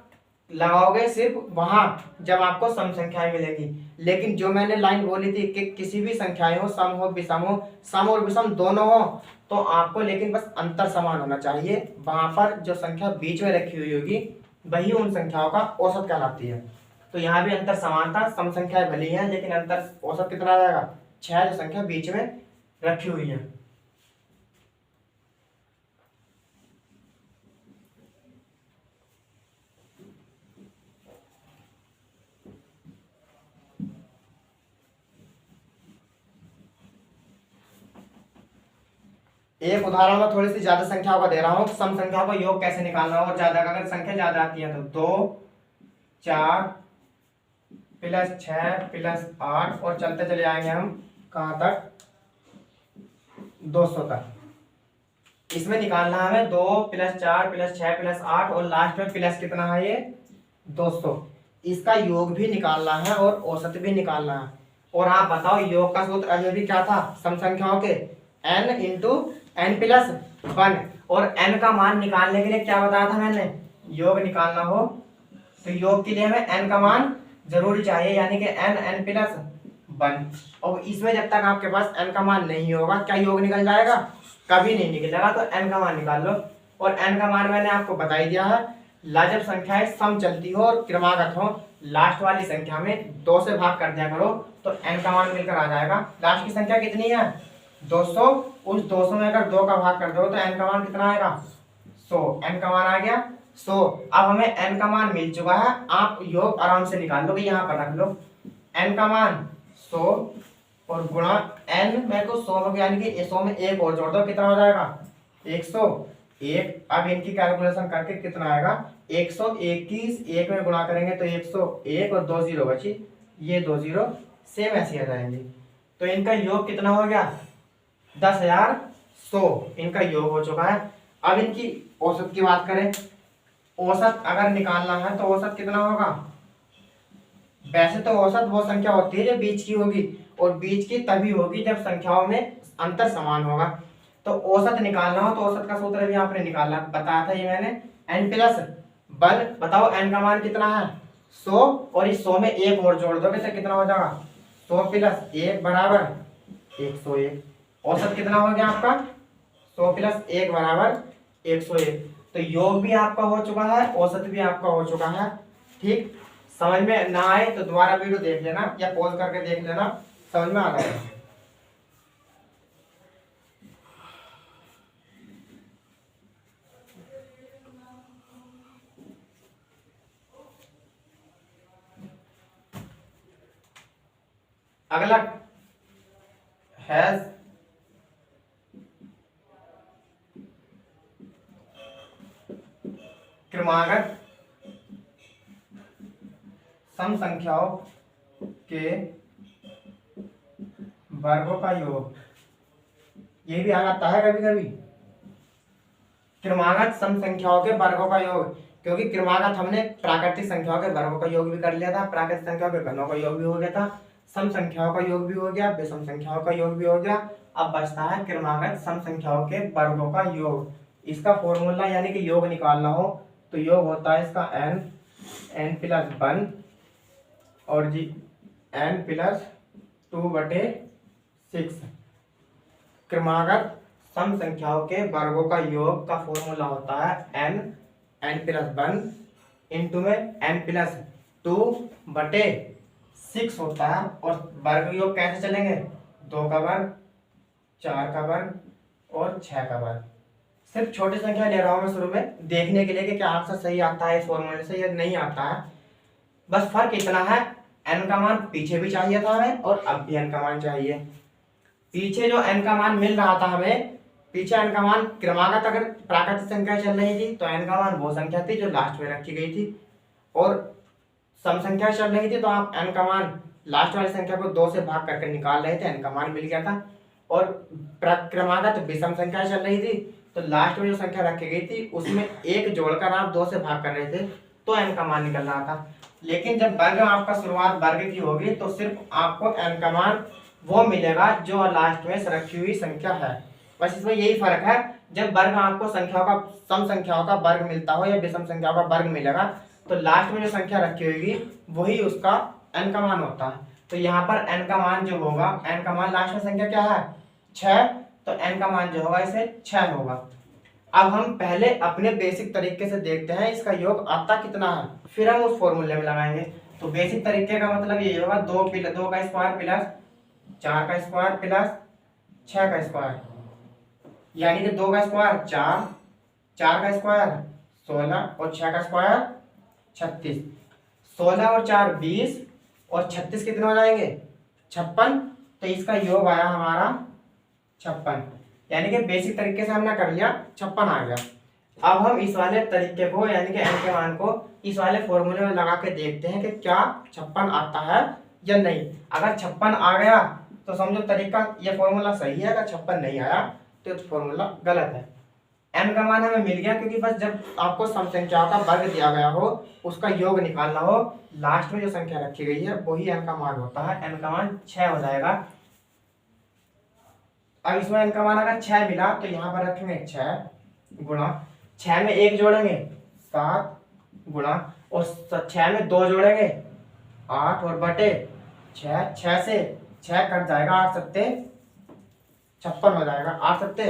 लगाओगे सिर्फ वहां जब आपको सम संख्याएं मिलेगी। लेकिन जो मैंने लाइन बोली थी कि किसी भी संख्याएं हो, सम हो विषम हो, सम और विषम दोनों हो, तो आपको लेकिन बस अंतर समान होना चाहिए। वहां पर जो संख्या बीच में रखी हुई होगी वही उन संख्याओं का औसत कहलाती है। तो यहाँ भी अंतर समान था, सम संख्याएं भली है लेकिन अंतर औसत कितना आ जाएगा 6, जो संख्या बीच में रखी हुई है। एक उदाहरण में थोड़ी सी ज्यादा संख्याओं का दे रहा हूं, सम संख्याओं का योग कैसे निकालना हो। और ज्यादा अगर संख्या ज्यादा आती है तो 2 4 प्लस 6 प्लस 8 और चलते चले आएंगे हम कहां तक, 200 तक। इसमें निकालना हमें 2 प्लस 4 प्लस 6 प्लस 8 और लास्ट में प्लस कितना है ये 200। इसका योग भी निकालना है और औसत भी निकालना है। और आप बताओ योग का सूत्र अभी भी क्या था, सम संख्याओं के n इंटू n प्लस 1। और n का मान निकालने के लिए क्या बताया था मैंने, योग निकालना हो तो योग के लिए हमें n का मान जरूरी चाहिए, यानी कि n प्लस 1। और इसमें जब तक आपके पास n का मान नहीं होगा क्या योग निकल जाएगा, कभी नहीं निकलेगा। तो n का मान निकाल लो। और n का मान मैंने आपको बता ही दिया है, लाजब संख्याएं सम चलती हो और क्रमागत हो, लास्ट वाली संख्या में 2 से भाग कर दिया करो तो n का मान मिलकर आ जाएगा। लास्ट की संख्या कितनी है 200, उस 200 में अगर 2 का भाग कर दो तो n का मान कितना आएगा 100। n का मान आ गया 100। अब हमें n का मान मिल चुका है, आप योग आराम से निकाल लो कि यहाँ पर रख लो n का मान 100 और गुणा n में तो 100 में, यानी कि 100 में 1 और जोड़ दो, कितना हो जाएगा 101। अब इनकी कैलकुलेशन करके कितना आएगा 121, 1 में गुणा करेंगे तो 101 और 2 जीरो बची, ये 2 जीरो सेम ऐसे आ जाएंगे। तो इनका योग कितना हो गया 10,100, इनका योग हो चुका है। अब इनकी औसत की बात करें, औसत अगर निकालना है तो औसत कितना होगा, वैसे तो औसत वो संख्या होती है जो बीच की होगी, और बीच की तभी होगी जब संख्याओं में अंतर समान होगा। तो औसत निकालना हो तो औसत का सूत्र भी आपने निकालना बताया था ये मैंने, n प्लस 1। बताओ n का मान कितना है 100 और इस 100 में 1 और जोड़ दोगे तो कितना हो जाएगा 100 प्लस 1 बराबर 101। औसत कितना हो गया आपका 100 प्लस 1 बराबर 101। तो योग भी आपका हो चुका है, औसत भी आपका हो चुका है। ठीक, समझ में ना आए तो दोबारा वीडियो देख लेना या पॉज करके देख लेना, समझ में आ जाएगा। अगला हैज क्रमागत सम संख्याओं के वर्गों का योग। ये भी आ जाता है कभी कभी, क्रमागत सम संख्याओं के वर्गों का योग। क्योंकि क्रमागत हमने प्राकृतिक संख्याओं के वर्गों का योग भी कर लिया था, प्राकृतिक संख्याओं के घनों का योग भी हो गया था, सम संख्याओं का योग भी हो गया, विषम संख्याओं का योग भी हो गया। अब बचता है क्रमागत सम संख्याओं के वर्गों का योग। इसका फॉर्मूला यानी कि योग निकालना हो तो योग होता है इसका n प्लस 1 और जी n प्लस 2/6। क्रमागत सम संख्याओं के वर्गों का योग का फॉर्मूला होता है n प्लस 1 इंटू में n प्लस 2/6 होता है। और वर्ग योग कैसे चलेंगे, 2 का वर्ग, 4 का वर्ग और 6 का वर्ग। सिर्फ छोटी संख्या ले रहा हूं मैं शुरू में देखने के लिए कि क्या आंसर सही आता है इस फॉर्मूले से या नहीं आता है। बस फर्क इतना है, n का मान पीछे भी चाहिए था हमें और अब भी n का मान चाहिए। पीछे जो n का मान मिल रहा था हमें, पीछे n का मान क्रमागत अगर प्राकृतिक संख्या चल रही थी तो n का मान वो संख्या थी जो लास्ट में रखी गई थी, और सम संख्या चल रही थी तो आप n का मान लास्ट वाली संख्या को 2 से भाग करके निकाल रहे थे, n का मान मिल गया था। और क्रमागत विषम संख्या चल रही थी तो लास्ट में जो संख्या रखी गई थी उसमें एक जोड़कर आप 2 से भाग कर रहे थे तो n का मान निकल रहा था। लेकिन जब वर्ग आपका शुरुआत वर्ग की होगी तो सिर्फ आपको n का मान वो मिलेगा जो लास्ट में रखी हुई संख्या है। बस इसमें यही फर्क है, जब वर्ग आपको संख्याओं का सम संख्याओं का वर्ग मिलता हो या विषम संख्याओं का वर्ग मिलेगा तो लास्ट में जो संख्या रखी होगी वही उसका n का मान होता है। तो यहाँ पर n का मान जो होगा, n का मान लास्ट में संख्या क्या है 6, तो n का मान जो होगा इसे 6 होगा। अब हम पहले अपने बेसिक तरीके से देखते हैं इसका योग आता कितना है, फिर हम उस फॉर्मूले में लगाएंगे। तो बेसिक तरीके का मतलब ये होगा 2 का स्क्वायर प्लस 4 का स्क्वायर प्लस 6 का स्क्वायर, यानी कि 2 का स्क्वायर 4, 4 का स्क्वायर 16 और 6 का स्क्वायर 36। 16 और 4 20 और 36 कितने हो जाएंगे 56। तो इसका योग आया हमारा 56, यानी कि बेसिक तरीके से हमने कर लिया 56 आ गया। अब हम इस वाले तरीके को यानी कि n के मान को इस वाले फॉर्मूले में लगा के देखते हैं कि क्या 56 आता है या नहीं। अगर 56 आ गया तो समझो तरीका ये फॉर्मूला सही है, अगर 56 नहीं आया तो फॉर्मूला गलत है। n का मान हमें मिल गया क्योंकि बस जब आपको सम संख्याओं का वर्ग दिया गया हो उसका योग निकालना हो, लास्ट में जो संख्या रखी गई है वही n का मान होता है। n का मान 6 हो जाएगा। अब इसमें n का मान अगर 6 मिला तो यहाँ पर रखेंगे 6 गुणा 6 में 1 जोड़ेंगे 7 गुणा और 6 में 2 जोड़ेंगे 8 और बटे 6, 6 से 6 कट जाएगा, 8 सत्ते 56 हो जाएगा, 8 सत्ते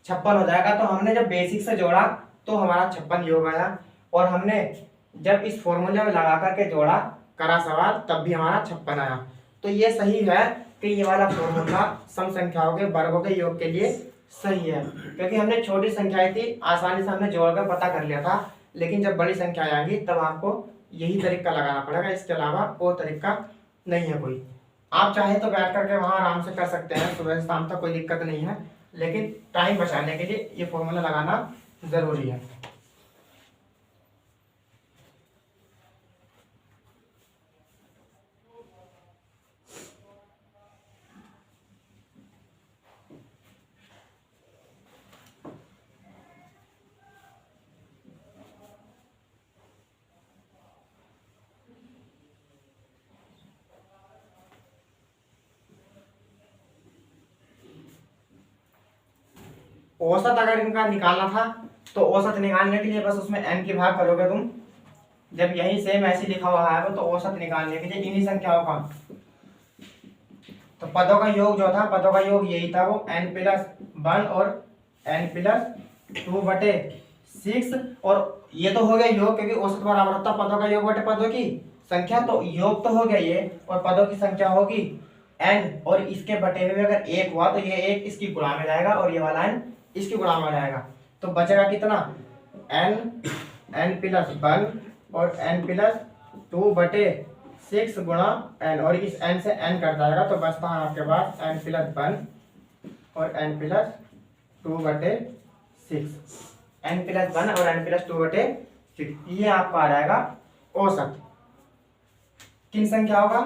56 हो जाएगा। तो हमने जब बेसिक से जोड़ा तो हमारा 56 योग आया, और हमने जब इस फॉर्मूले में लगा करके जोड़ा करा सवाल तब भी हमारा 56 आया। तो ये सही है कि ये वाला फॉर्मूला सम संख्याओं के वर्गों के योग के लिए सही है, क्योंकि हमने छोटी संख्याएं थी आसानी से हमने जोड़कर पता कर लिया था। लेकिन जब बड़ी संख्या आएंगी तब आपको यही तरीका लगाना पड़ेगा, इसके अलावा वो तरीका नहीं है कोई। आप चाहे तो बैठ करके वहां आराम से कर सकते हैं, सुबह से शाम तक कोई दिक्कत नहीं है, लेकिन टाइम बचाने के लिए ये फॉर्मूला लगाना जरूरी है। औसत अगर इनका निकालना था तो औसत निकालने के लिए बस उसमें n की भाग करोगे तुम, जब यही सेम ऐसे लिखा हुआ है तो औसत निकालने के लिए इन्हीं संख्याओं का, तो पदों का योग जो था पदों का योग यही था, वो n प्लस 1 और n प्लस 2/6। और ये तो हो गया योग, क्योंकि औसत बराबर होता पदों का योग बटे पदों की संख्या, तो योग तो हो गया ये, और पदों की संख्या होगी n, और इसके बटे में अगर 1 हुआ तो ये 1 इसकी गुणा में जाएगा और ये वाला n इसकी गुणा में जाएगा। तो बचेगा कितना n प्लस 1 और n प्लस 2/6 6 गुणा n, और इस n से n कट जाएगा तो बचता है आपके पास n+1 और n+2/6। n+1 और n+2/6, ये आपका आ जाएगा औसत। किन संख्या होगा?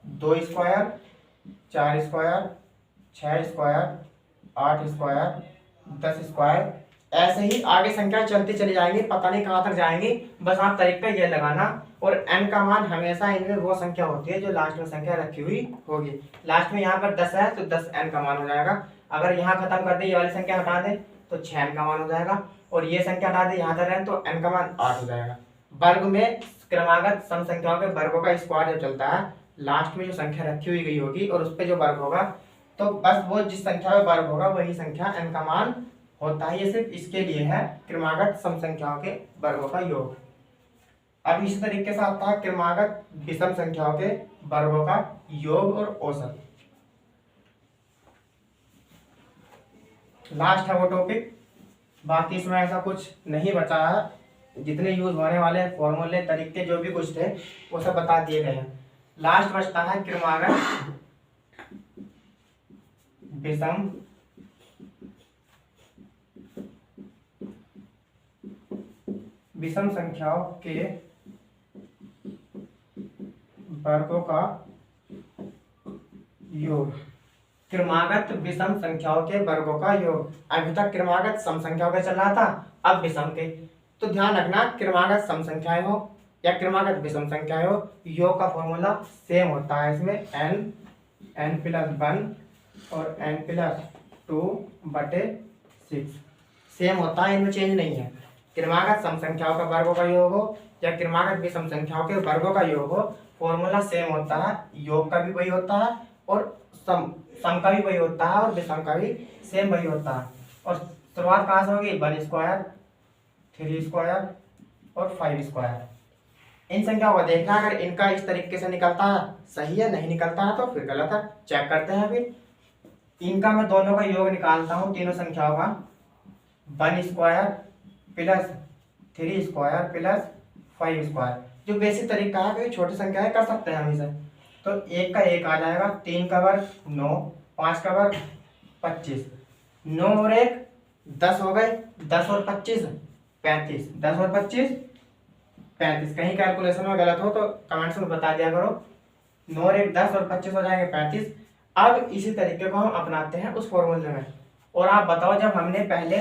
2 square, 4 square, 6 square, 8 square, 10 square, ऐसे ही आगे संख्या चलती चली जाएंगी, पता नहीं कहाँ तक जाएंगी। बस आप तरीका ये लगाना, और n का मान हमेशा इनमें वो संख्या होती है जो लास्ट में संख्या रखी हुई होगी। लास्ट में यहाँ पर 10 है तो 10 n का मान हो जाएगा। अगर यहाँ खत्म कर दे, ये वाली संख्या हटा दे तो 6 n का मान हो जाएगा, और ये संख्या हटा दे यहाँ तक रहे तो n का मान 8 हो जाएगा। वर्ग में क्रमागत सम संख्याओं के वर्गों का स्क्वायर जो चलता है, लास्ट में जो संख्या रखी हुई गई होगी और उस पर जो वर्ग होगा, तो बस वो जिस संख्या में वर्ग होगा वही संख्या n का मान होता है। ये सिर्फ इसके लिए है, क्रमागत सम संख्याओं के वर्गों का योग। अब इसी तरीके से आता है क्रमागत विषम संख्याओं के वर्गों का योग और औसत। लास्ट है वो टॉपिक, बाकी इसमें ऐसा कुछ नहीं बचा है। जितने यूज होने वाले फॉर्मूले, तरीके जो भी कुछ थे वो सब बता दिए गए हैं। लास्ट बचता है क्रमागत विषम संख्याओं के वर्गों का योग। क्रमागत विषम संख्याओं के वर्गों का योग। अभी तक क्रमागत सम संख्याओं का चल रहा था, अब विषम के। तो ध्यान रखना, क्रमागत सम संख्याएं हो या क्रमागत विषम संख्याएं हो, योग का फॉर्मूला सेम होता है। इसमें n+1 और n+2/6 सेम होता है, इनमें चेंज नहीं है। क्रमागत सम संख्याओं का वर्गों का योग हो या क्रमागत विषम संख्याओं के वर्गों का योग हो, फॉर्मूला सेम होता है। योग का भी वही होता है और सम का भी वही होता है और विषम का भी सेम वही होता है। और शुरुआत कहाँ से होगी? 1 स्क्वायर, 3 स्क्वायर और 5 स्क्वायर। इन संख्याओं को देखना, अगर इनका इस तरीके से निकलता है सही है, नहीं निकलता है तो फिर गलत है। चेक करते हैं। अभी इनका मैं दोनों का योग निकालता हूँ, तीनों संख्याओं का। 1 square plus 3 square plus 5 square. जो बेसिक तरीका है, कोई छोटी संख्याएं कर सकते हैं हम इसे। तो 1 का 1 आ जाएगा, 3 का वर्ग 9, 5 का वर्ग 25, 9 और 1 10 हो गए, 10 और 25 35, 10 और 25 35। कहीं कैलकुलेशन में गलत हो तो कमेंट्स में बता दिया करो। 9 और 1 10 और 25 हो जाएंगे 35। अब इसी तरीके को हम अपनाते हैं उस फॉर्मूले में। और आप बताओ, जब हमने पहले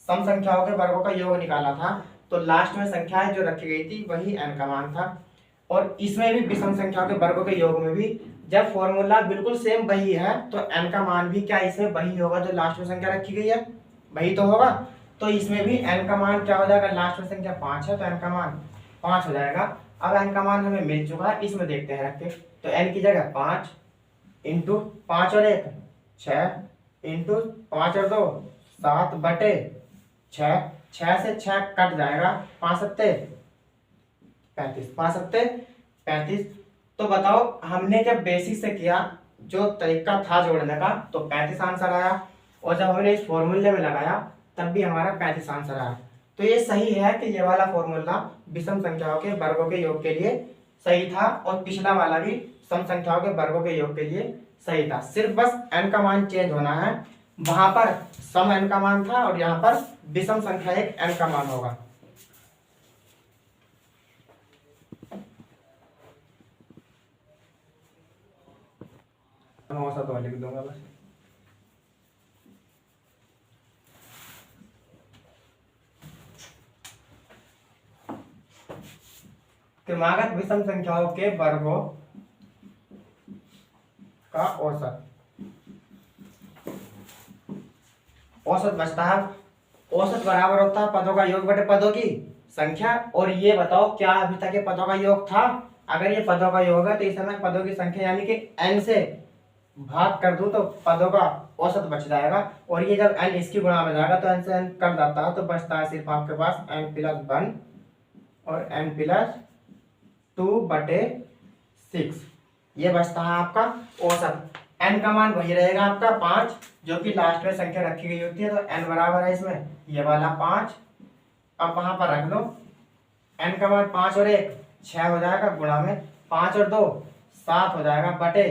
सम संख्याओं के वर्गों का योग निकाला था तो लास्ट में संख्याएं जो रखी गई थी वही n का मान था। और इसमें भी विषम संख्याओं के वर्गों के योग में भी जब फॉर्मूला बिल्कुल सेम वही है तो n का मान भी क्या इसमें वही होगा, जो लास्ट में संख्या रखी गई है वही तो होगा। तो इसमें भी n का मान क्या हो जाएगा? लास्ट में संख्या 5 है तो n का मान 5 हो जाएगा। अब n का मान हमें मिल चुका है, इसमें देखते हैं रख के। तो n की जगह 5 इंटू 5 और 1 6 इंटू 5 और 2 7/6। 6 से 6 कट जाएगा, 5 सत्ते 35, 5 सत्ते 35। तो बताओ, हमने जब बेसिक से किया, जो तरीका था जोड़ने का, तो 35 आंसर आया। और जब हमने इस फॉर्मूले में लगाया तब भी हमारा 35 आंसर आया। तो ये सही है कि ये वाला फॉर्मूला विषम संख्याओं के वर्गों के योग के लिए सही था, और पिछला वाला भी सम संख्याओं के वर्गों के योग के लिए सही था। सिर्फ बस n का मान चेंज होना है। वहां पर सम n का मान था और यहाँ पर विषम संख्या एक n का मान होगा। तो लिख दूंगा बस। क्रमागत विषम संख्याओं के वर्गों का औसत। औसत बचता है, औसत बराबर होता है पदों का योग बटे पदों की संख्या। और ये बताओ, क्या अभी तक ये पदों का योग था? अगर ये पदों का योग है तो इस समय पदों की संख्या यानी कि n से भाग कर दूं तो पदों का औसत बच जाएगा। और ये जब n इसकी गुणा में जाएगा तो n से n कट जाता है, तो बचता है सिर्फ आपके पास n+1 और n+2/6। ये बचता है आपका औसत। n का मान वही रहेगा आपका 5, जो कि लास्ट में संख्या रखी गई होती है। तो n बराबर है इसमें ये वाला 5। अब वहां पर रख लो, n का मान 5 और 1 6 हो जाएगा, गुणा में 5 और 2 7 हो जाएगा, बटे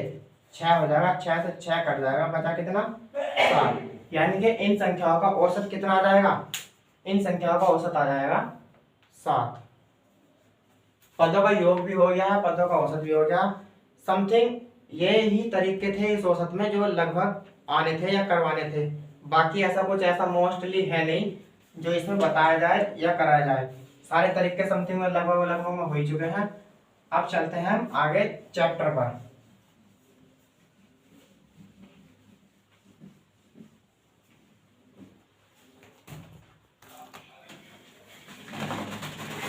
6 हो जाएगा, 6 से 6 कट जाएगा, बचा कितना 7। यानी कि इन संख्याओं का औसत कितना आ जाएगा, इन संख्याओं का औसत आ जाएगा 7। पदों का योग भी हो गया, पदों का औसत भी हो गया। समथिंग ये ही तरीके थे इस औसत में जो लगभग आने थे या करवाने थे। बाकी ऐसा कुछ ऐसा मोस्टली है नहीं जो इसमें बताया जाए या कराया जाए। सारे तरीके समथिंग में लगभग लगभग में हो ही चुके हैं। अब चलते हैं हम आगे चैप्टर पर।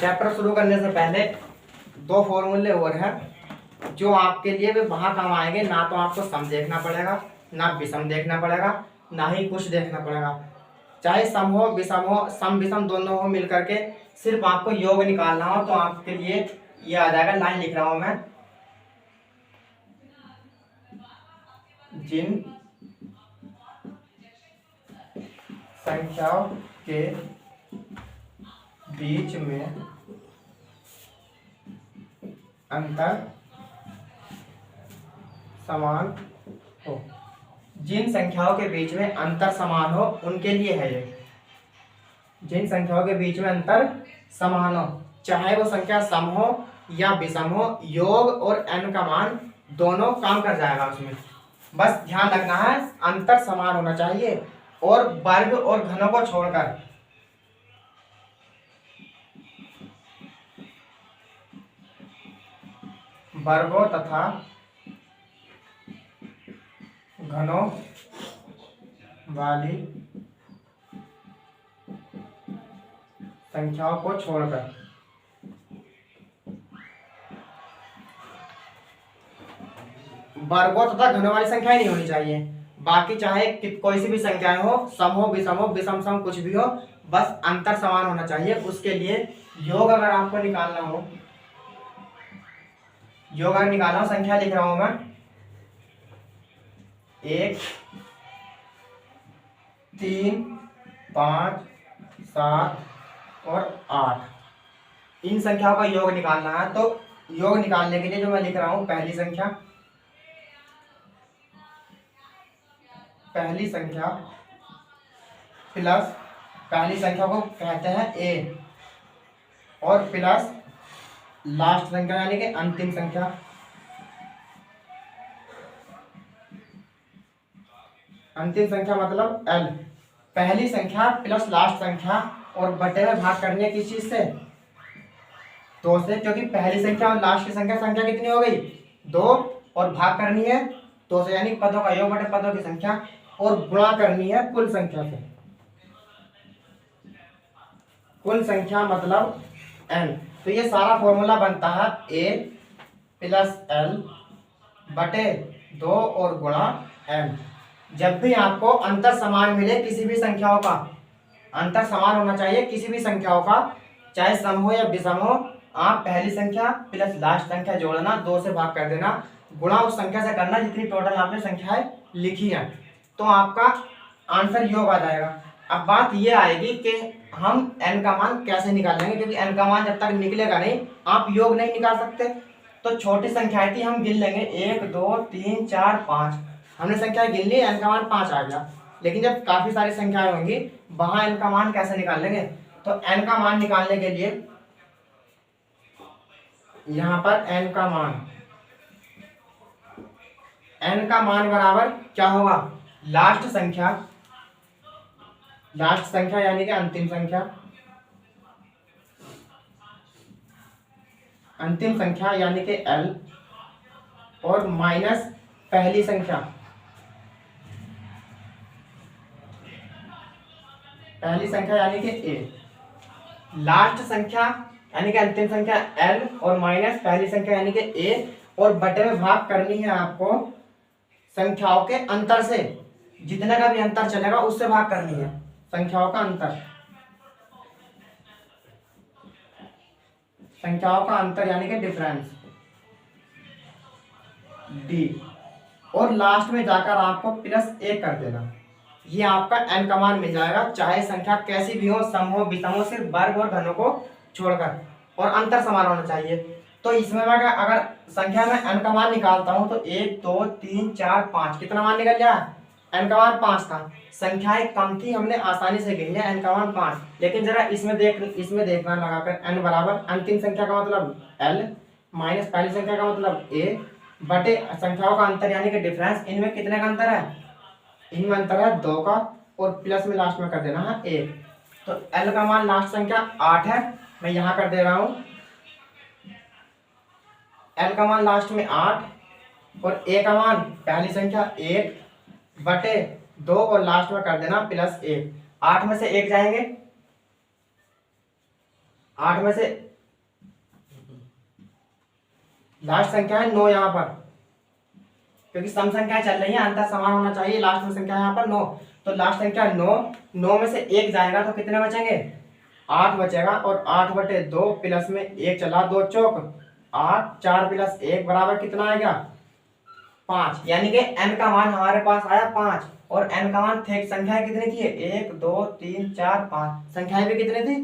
चैप्टर शुरू करने से पहले 2 फॉर्मूले और हैं जो आपके लिए भी वहां काम आएंगे। ना तो आपको सम देखना पड़ेगा, ना विषम देखना पड़ेगा, ना ही कुछ देखना पड़ेगा। चाहे सम हो विषम हो, सम विषम दोनों हो मिलकर के, सिर्फ आपको योग निकालना हो तो आपके लिए ये आ जाएगा। लाइन लिख रहा हूं मैं, जिन संख्याओं के बीच में अंतर समान हो, जिन संख्याओं के बीच में अंतर समान हो उनके लिए है ये। जिन संख्याओं के बीच में अंतर समान हो, चाहे वो संख्या सम हो या विषम हो, योग और n का मान दोनों काम कर जाएगा उसमें। बस ध्यान रखना है अंतर समान होना चाहिए और वर्ग और घनों को छोड़कर। वर्गों तथा घनों वाली संख्याओं को छोड़कर। वर्गों तथा घनों वाली संख्याएं नहीं होनी चाहिए। बाकी चाहे कोई सी भी संख्याएं हो, सम हो विषम सम कुछ भी हो, बस अंतर समान होना चाहिए। उसके लिए योग अगर आपको निकालना हो, योग अगर निकालना हो, संख्या लिख रहा हूं मैं 1 3 5 7 और 8। इन संख्याओं का योग निकालना है। तो योग निकालने के लिए जो मैं लिख रहा हूं, पहली संख्या प्लस पहली संख्या को कहते हैं a और प्लस लास्ट संख्या यानी कि अंतिम संख्या। अंतिम संख्या मतलब l। पहली संख्या प्लस लास्ट संख्या और बटे में भाग करनी है किस चीज से, 2 से, क्योंकि पहली संख्या और लास्ट की संख्या कितनी हो गई 2 और भाग करनी है 2 से, यानी पदों का योग बटे पदों की संख्या, और गुणा करनी है कुल संख्या से। कुल संख्या मतलब n। तो ये सारा फॉर्मूला बनता है a प्लस l बटे 2 और गुणा n। जब भी आपको अंतर समान मिले किसी भी संख्याओं का, अंतर समान होना चाहिए किसी भी संख्याओं का, चाहे सम हो या विषम हो, आप पहली संख्या प्लस लास्ट संख्या जोड़ना, 2 से भाग कर देना, गुणा उस संख्या से करना जितनी टोटल आपने संख्याएं लिखी है, तो आपका आंसर योग आ जाएगा। अब बात ये आएगी कि हम n का मान कैसे निकालेंगे, क्योंकि n का मान जब तक निकलेगा नहीं आप योग नहीं निकाल सकते। तो छोटी संख्याएं थी, हम गिन लेंगे 1 2 3 4 5। हमने संख्याएं गिन ली, n का मान 5 आ गया। लेकिन जब काफी सारी संख्याएं होंगी वहां n का मान कैसे निकाल लेंगे, तो n का मान निकालने के लिए यहां पर n का मान बराबर क्या होगा, लास्ट संख्या यानी कि अंतिम संख्या यानी कि l और माइनस पहली संख्या यानी कि a। लास्ट संख्या यानी कि अंतिम संख्या l और माइनस पहली संख्या यानी कि a, और बटे में भाग करनी है आपको संख्याओं के अंतर से। जितने का भी अंतर चलेगा उससे भाग करनी है संख्याओं का अंतर यानी कि डिफरेंस d, और लास्ट में जाकर आपको प्लस 1 कर देना। ये आपका n का मान मिल जाएगा, चाहे संख्या कैसी भी हो, सम हो विषम हो, सिर्फ वर्ग और घनों को छोड़कर, और अंतर समान होना चाहिए। तो इसमें मैं अगर संख्या में n का मान निकालता हूं तो 1 2 3 4 5 कितना मान निकल गया? n का मान 5 था। संख्याएं कम थी, हमने आसानी से गिन लिया n का मान 5। लेकिन जरा इसमें देखना लगाकर n बराबर अंतिम संख्या का मतलब l माइनस पहली संख्या का मतलब a बटे संख्याओं का अंतर यानी कि डिफरेंस, इनमें कितने का अंतर है? इनमें अंतर है 2 का, और प्लस में लास्ट में कर देना है 1। तो l का मान लास्ट संख्या 8 है, मैं यहाँ कर दे रहा हूँ l का मान लास्ट में 8 और a का मान पहली संख्या 1 बटे 2 और लास्ट में कर देना प्लस 1। 8 में से 1 जाएंगे, 8 में से लास्ट संख्या है 9 यहाँ पर, क्योंकि सम संख्याएं चल रही है, अंतर समान होना चाहिए। लास्ट में संख्या यहाँ पर 9, तो लास्ट संख्या 9, 9 में से 1 जाएगा तो कितने बचेंगे? 8 बचेगा, और 8 बटे 2 प्लस में 1 चला, 2 चौक 8, 4 प्लस 1 बराबर कितना आएगा? 5। यानी कि n का मान हमारे पास आया 5, और n का मान थे संख्याएं कितनी थी? 1 2 3 4 5, संख्याएं भी कितनी थी?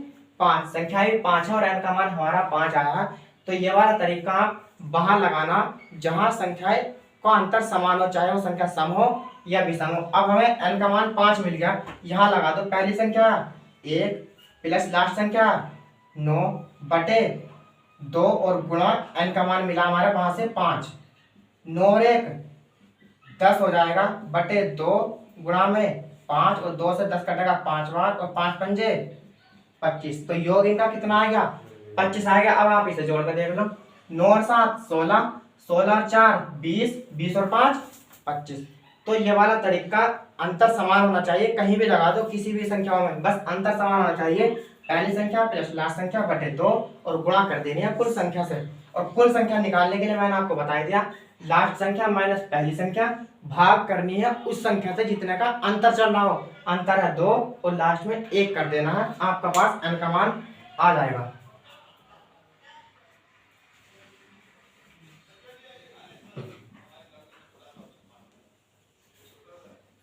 5, संख्याएं भी 5 है और n का मान हमारा 5 आया। तो ये वाला तरीका आप वहां लगाना जहां संख्याएं का अंतर समान हो, चाहे वो संख्या सम हो या विषम हो। अब हमें n का मान 5 मिल गया, यहाँ लगा दो पहली संख्या 1 प्लस लास्ट संख्या 9 बटे 2 और गुणा n का मान मिला हमारे वहां से 5, 9 और 1 10 हो जाएगा बटे 2 गुणा में 5 और 2 से 10 कटेगा 5 बार और 5 पंजे 25। तो योग इनका कितना आएगा? 25 आएगा। अब आप इसे जोड़ कर देख लो, 9 और 7 16, 16 और 4 20, 20 और 5 25। तो ये वाला तरीका अंतर समान होना चाहिए, कहीं भी लगा दो किसी भी संख्याओं में, बस अंतर समान होना चाहिए। पहली संख्या प्लस लास्ट संख्या बटे 2 और गुणा कर देनी है कुल संख्या से। और कुल संख्या निकालने के लिए मैंने आपको बता दिया, लास्ट संख्या माइनस पहली संख्या भाग करनी है उस संख्या से जितने का अंतर चल रहा हो। अंतर है 2 और लास्ट में 1 कर देना है, आपका पास n का मान आ जाएगा।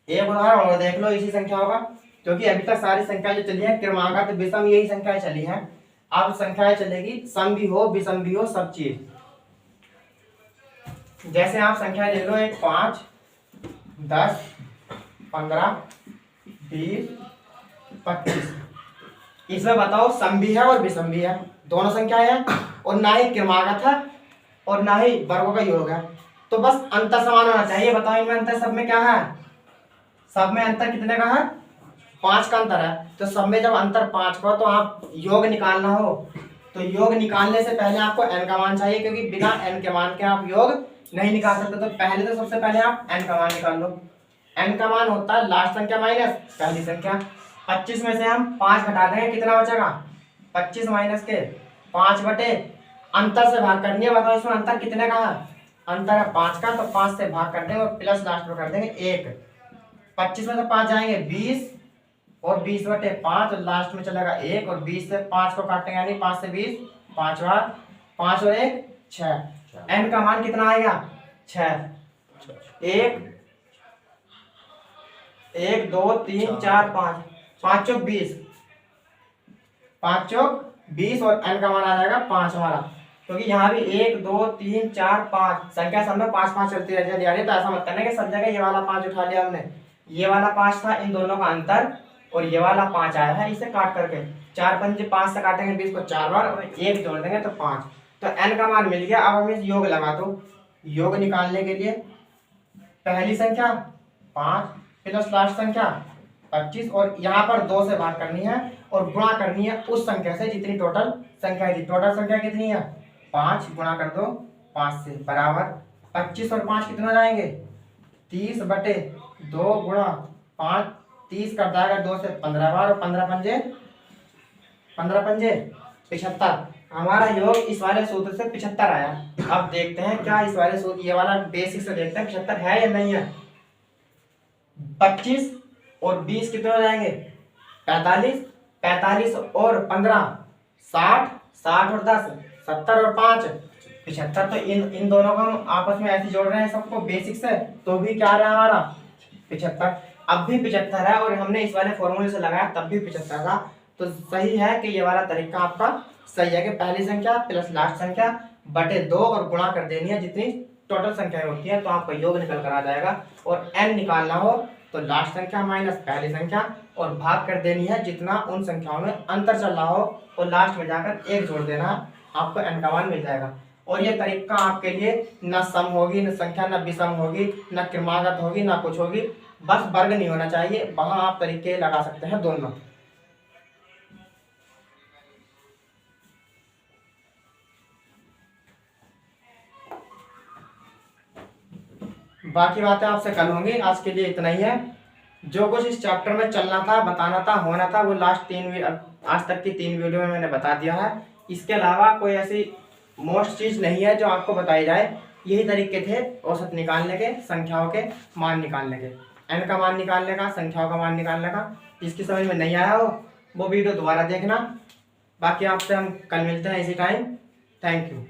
एक उदाहरण और देख लो इसी संख्याओं का, क्योंकि अभी तक सारी संख्याएं जो चली है क्रमागत विषम यही संख्याएं चली हैं। अब संख्याएं चलेगी सम भी हो विषम भी हो सब चीज। जैसे आप संख्या ले लो, 1 5 10 15 20 25। इसमें बताओ सम भी है और विषम भी है, दोनों संख्याएं हैं, और ना ही क्रमागत है और ना ही वर्गों का योग है। तो बस अंतर समान होना चाहिए। बताओ इनमें अंतर सब में क्या है? सब में अंतर कितने का है? 5 का अंतर है। तो सब में जब अंतर 5 का, तो आप योग निकालना हो तो योग निकालने से पहले आपको n का मान चाहिए, क्योंकि बिना n के मान के आप योग नहीं निकाल सकते। तो पहले तो सबसे पहले आप n का मान निकाल लो। n का मान होता है लास्ट संख्या माइनस पहली संख्या। 25 में से हम 5 घटा देंगे, कितना बचेगा? 25 माइनस के 5 बटे अंतर से भाग करनी है। बताओ इसमें अंतर कितने का है? अंतर है 5 का, तो 5 से भाग कर देंगे और प्लस लास्ट में कर देंगे 1। 25 में से 5 जाएंगे 20 और 20 बटे 5 और लास्ट में चलेगा 1, और 20 से 5 को काटेंगे यानी 5 से 20 5 बार, 5 और 1 6। n का मान कितना आएगा? 6। 1 2 3 4 5, 5 चौक 20, 5 चौक 20 और n का मान आ जाएगा 5 हमारा, क्योंकि यहाँ भी 1 2 3 4 5 संख्या सब में 5 5 चलती रहती है। तो ऐसा मत करना कि सब जगह ये वाला 5 उठा लिया हमने। ये वाला 5 था, इन दोनों का अंतर, और ये वाला 5 आया है, इसे काट करके 4 पंजे 5 से काटेंगे 20 को 4 बार और 1 जोड़ देंगे तो 5। तो n का मान मिल गया। अब हम इस योग लगा दो। योग निकालने के लिए पहली संख्या 5 प्लस लास्ट संख्या 25, और यहाँ पर 2 से भाग करनी है और गुणा करनी है उस संख्या से जितनी टोटल संख्या थी। टोटल संख्या कितनी है? 5 गुणा कर दो 5 से बराबर 25 और 5 कितना हो जाएंगे? 30 बटे 2 गुणा 5, 30 कर जाएगा 2 से 15 बार और 15 पंजे 75। हमारा योग इस वाले सूत्र से 75 आया। अब देखते हैं क्या इस वाले सूत्र, ये वाला बेसिक से देखते हैं 75 है या नहीं है। 25 और 20 कितने हो जाएंगे? 45, 45 और 15 60, 60 और 10 70 और 5 75। तो इन दोनों को हम आपस में ऐसे जोड़ रहे हैं सबको बेसिक से, तो भी क्या आ रहा है हमारा? 75। अब भी 75 है और हमने इस वाले फॉर्मूले से लगाया तब भी 75 था। तो सही है कि ये वाला तरीका आपका सही है कि पहली संख्या प्लस लास्ट संख्या बटे 2 और गुणा कर देनी है जितनी टोटल संख्याएं होती है, तो आपका योग निकल कर आ जाएगा। और n निकालना हो तो लास्ट संख्या माइनस पहली संख्या और भाग कर देनी है जितना उन संख्याओं में अंतर चल रहा हो, और लास्ट में जाकर 1 जोड़ देना, आपको n का मान मिल जाएगा। और ये तरीका आपके लिए न सम होगी, न संख्या, न विषम होगी, न क्रमागत होगी, न कुछ होगी, बस वर्ग नहीं होना चाहिए, वहां आप तरीके लगा सकते हैं दोनों। बाकी बातें आपसे कल होंगी, आज के लिए इतना ही है। जो कुछ इस चैप्टर में चलना था, बताना था, होना था, वो आज तक की 3 वीडियो में मैंने बता दिया है। इसके अलावा कोई ऐसी मोस्ट चीज नहीं है जो आपको बताई जाए। यही तरीके थे औसत निकालने के, संख्याओं के मान निकालने के, n का मान निकालने का, संख्याओं का मान निकालने का। जिसकी समझ में नहीं आया हो वो वीडियो दोबारा देखना। बाकी आपसे हम कल मिलते हैं इसी टाइम। Thank you.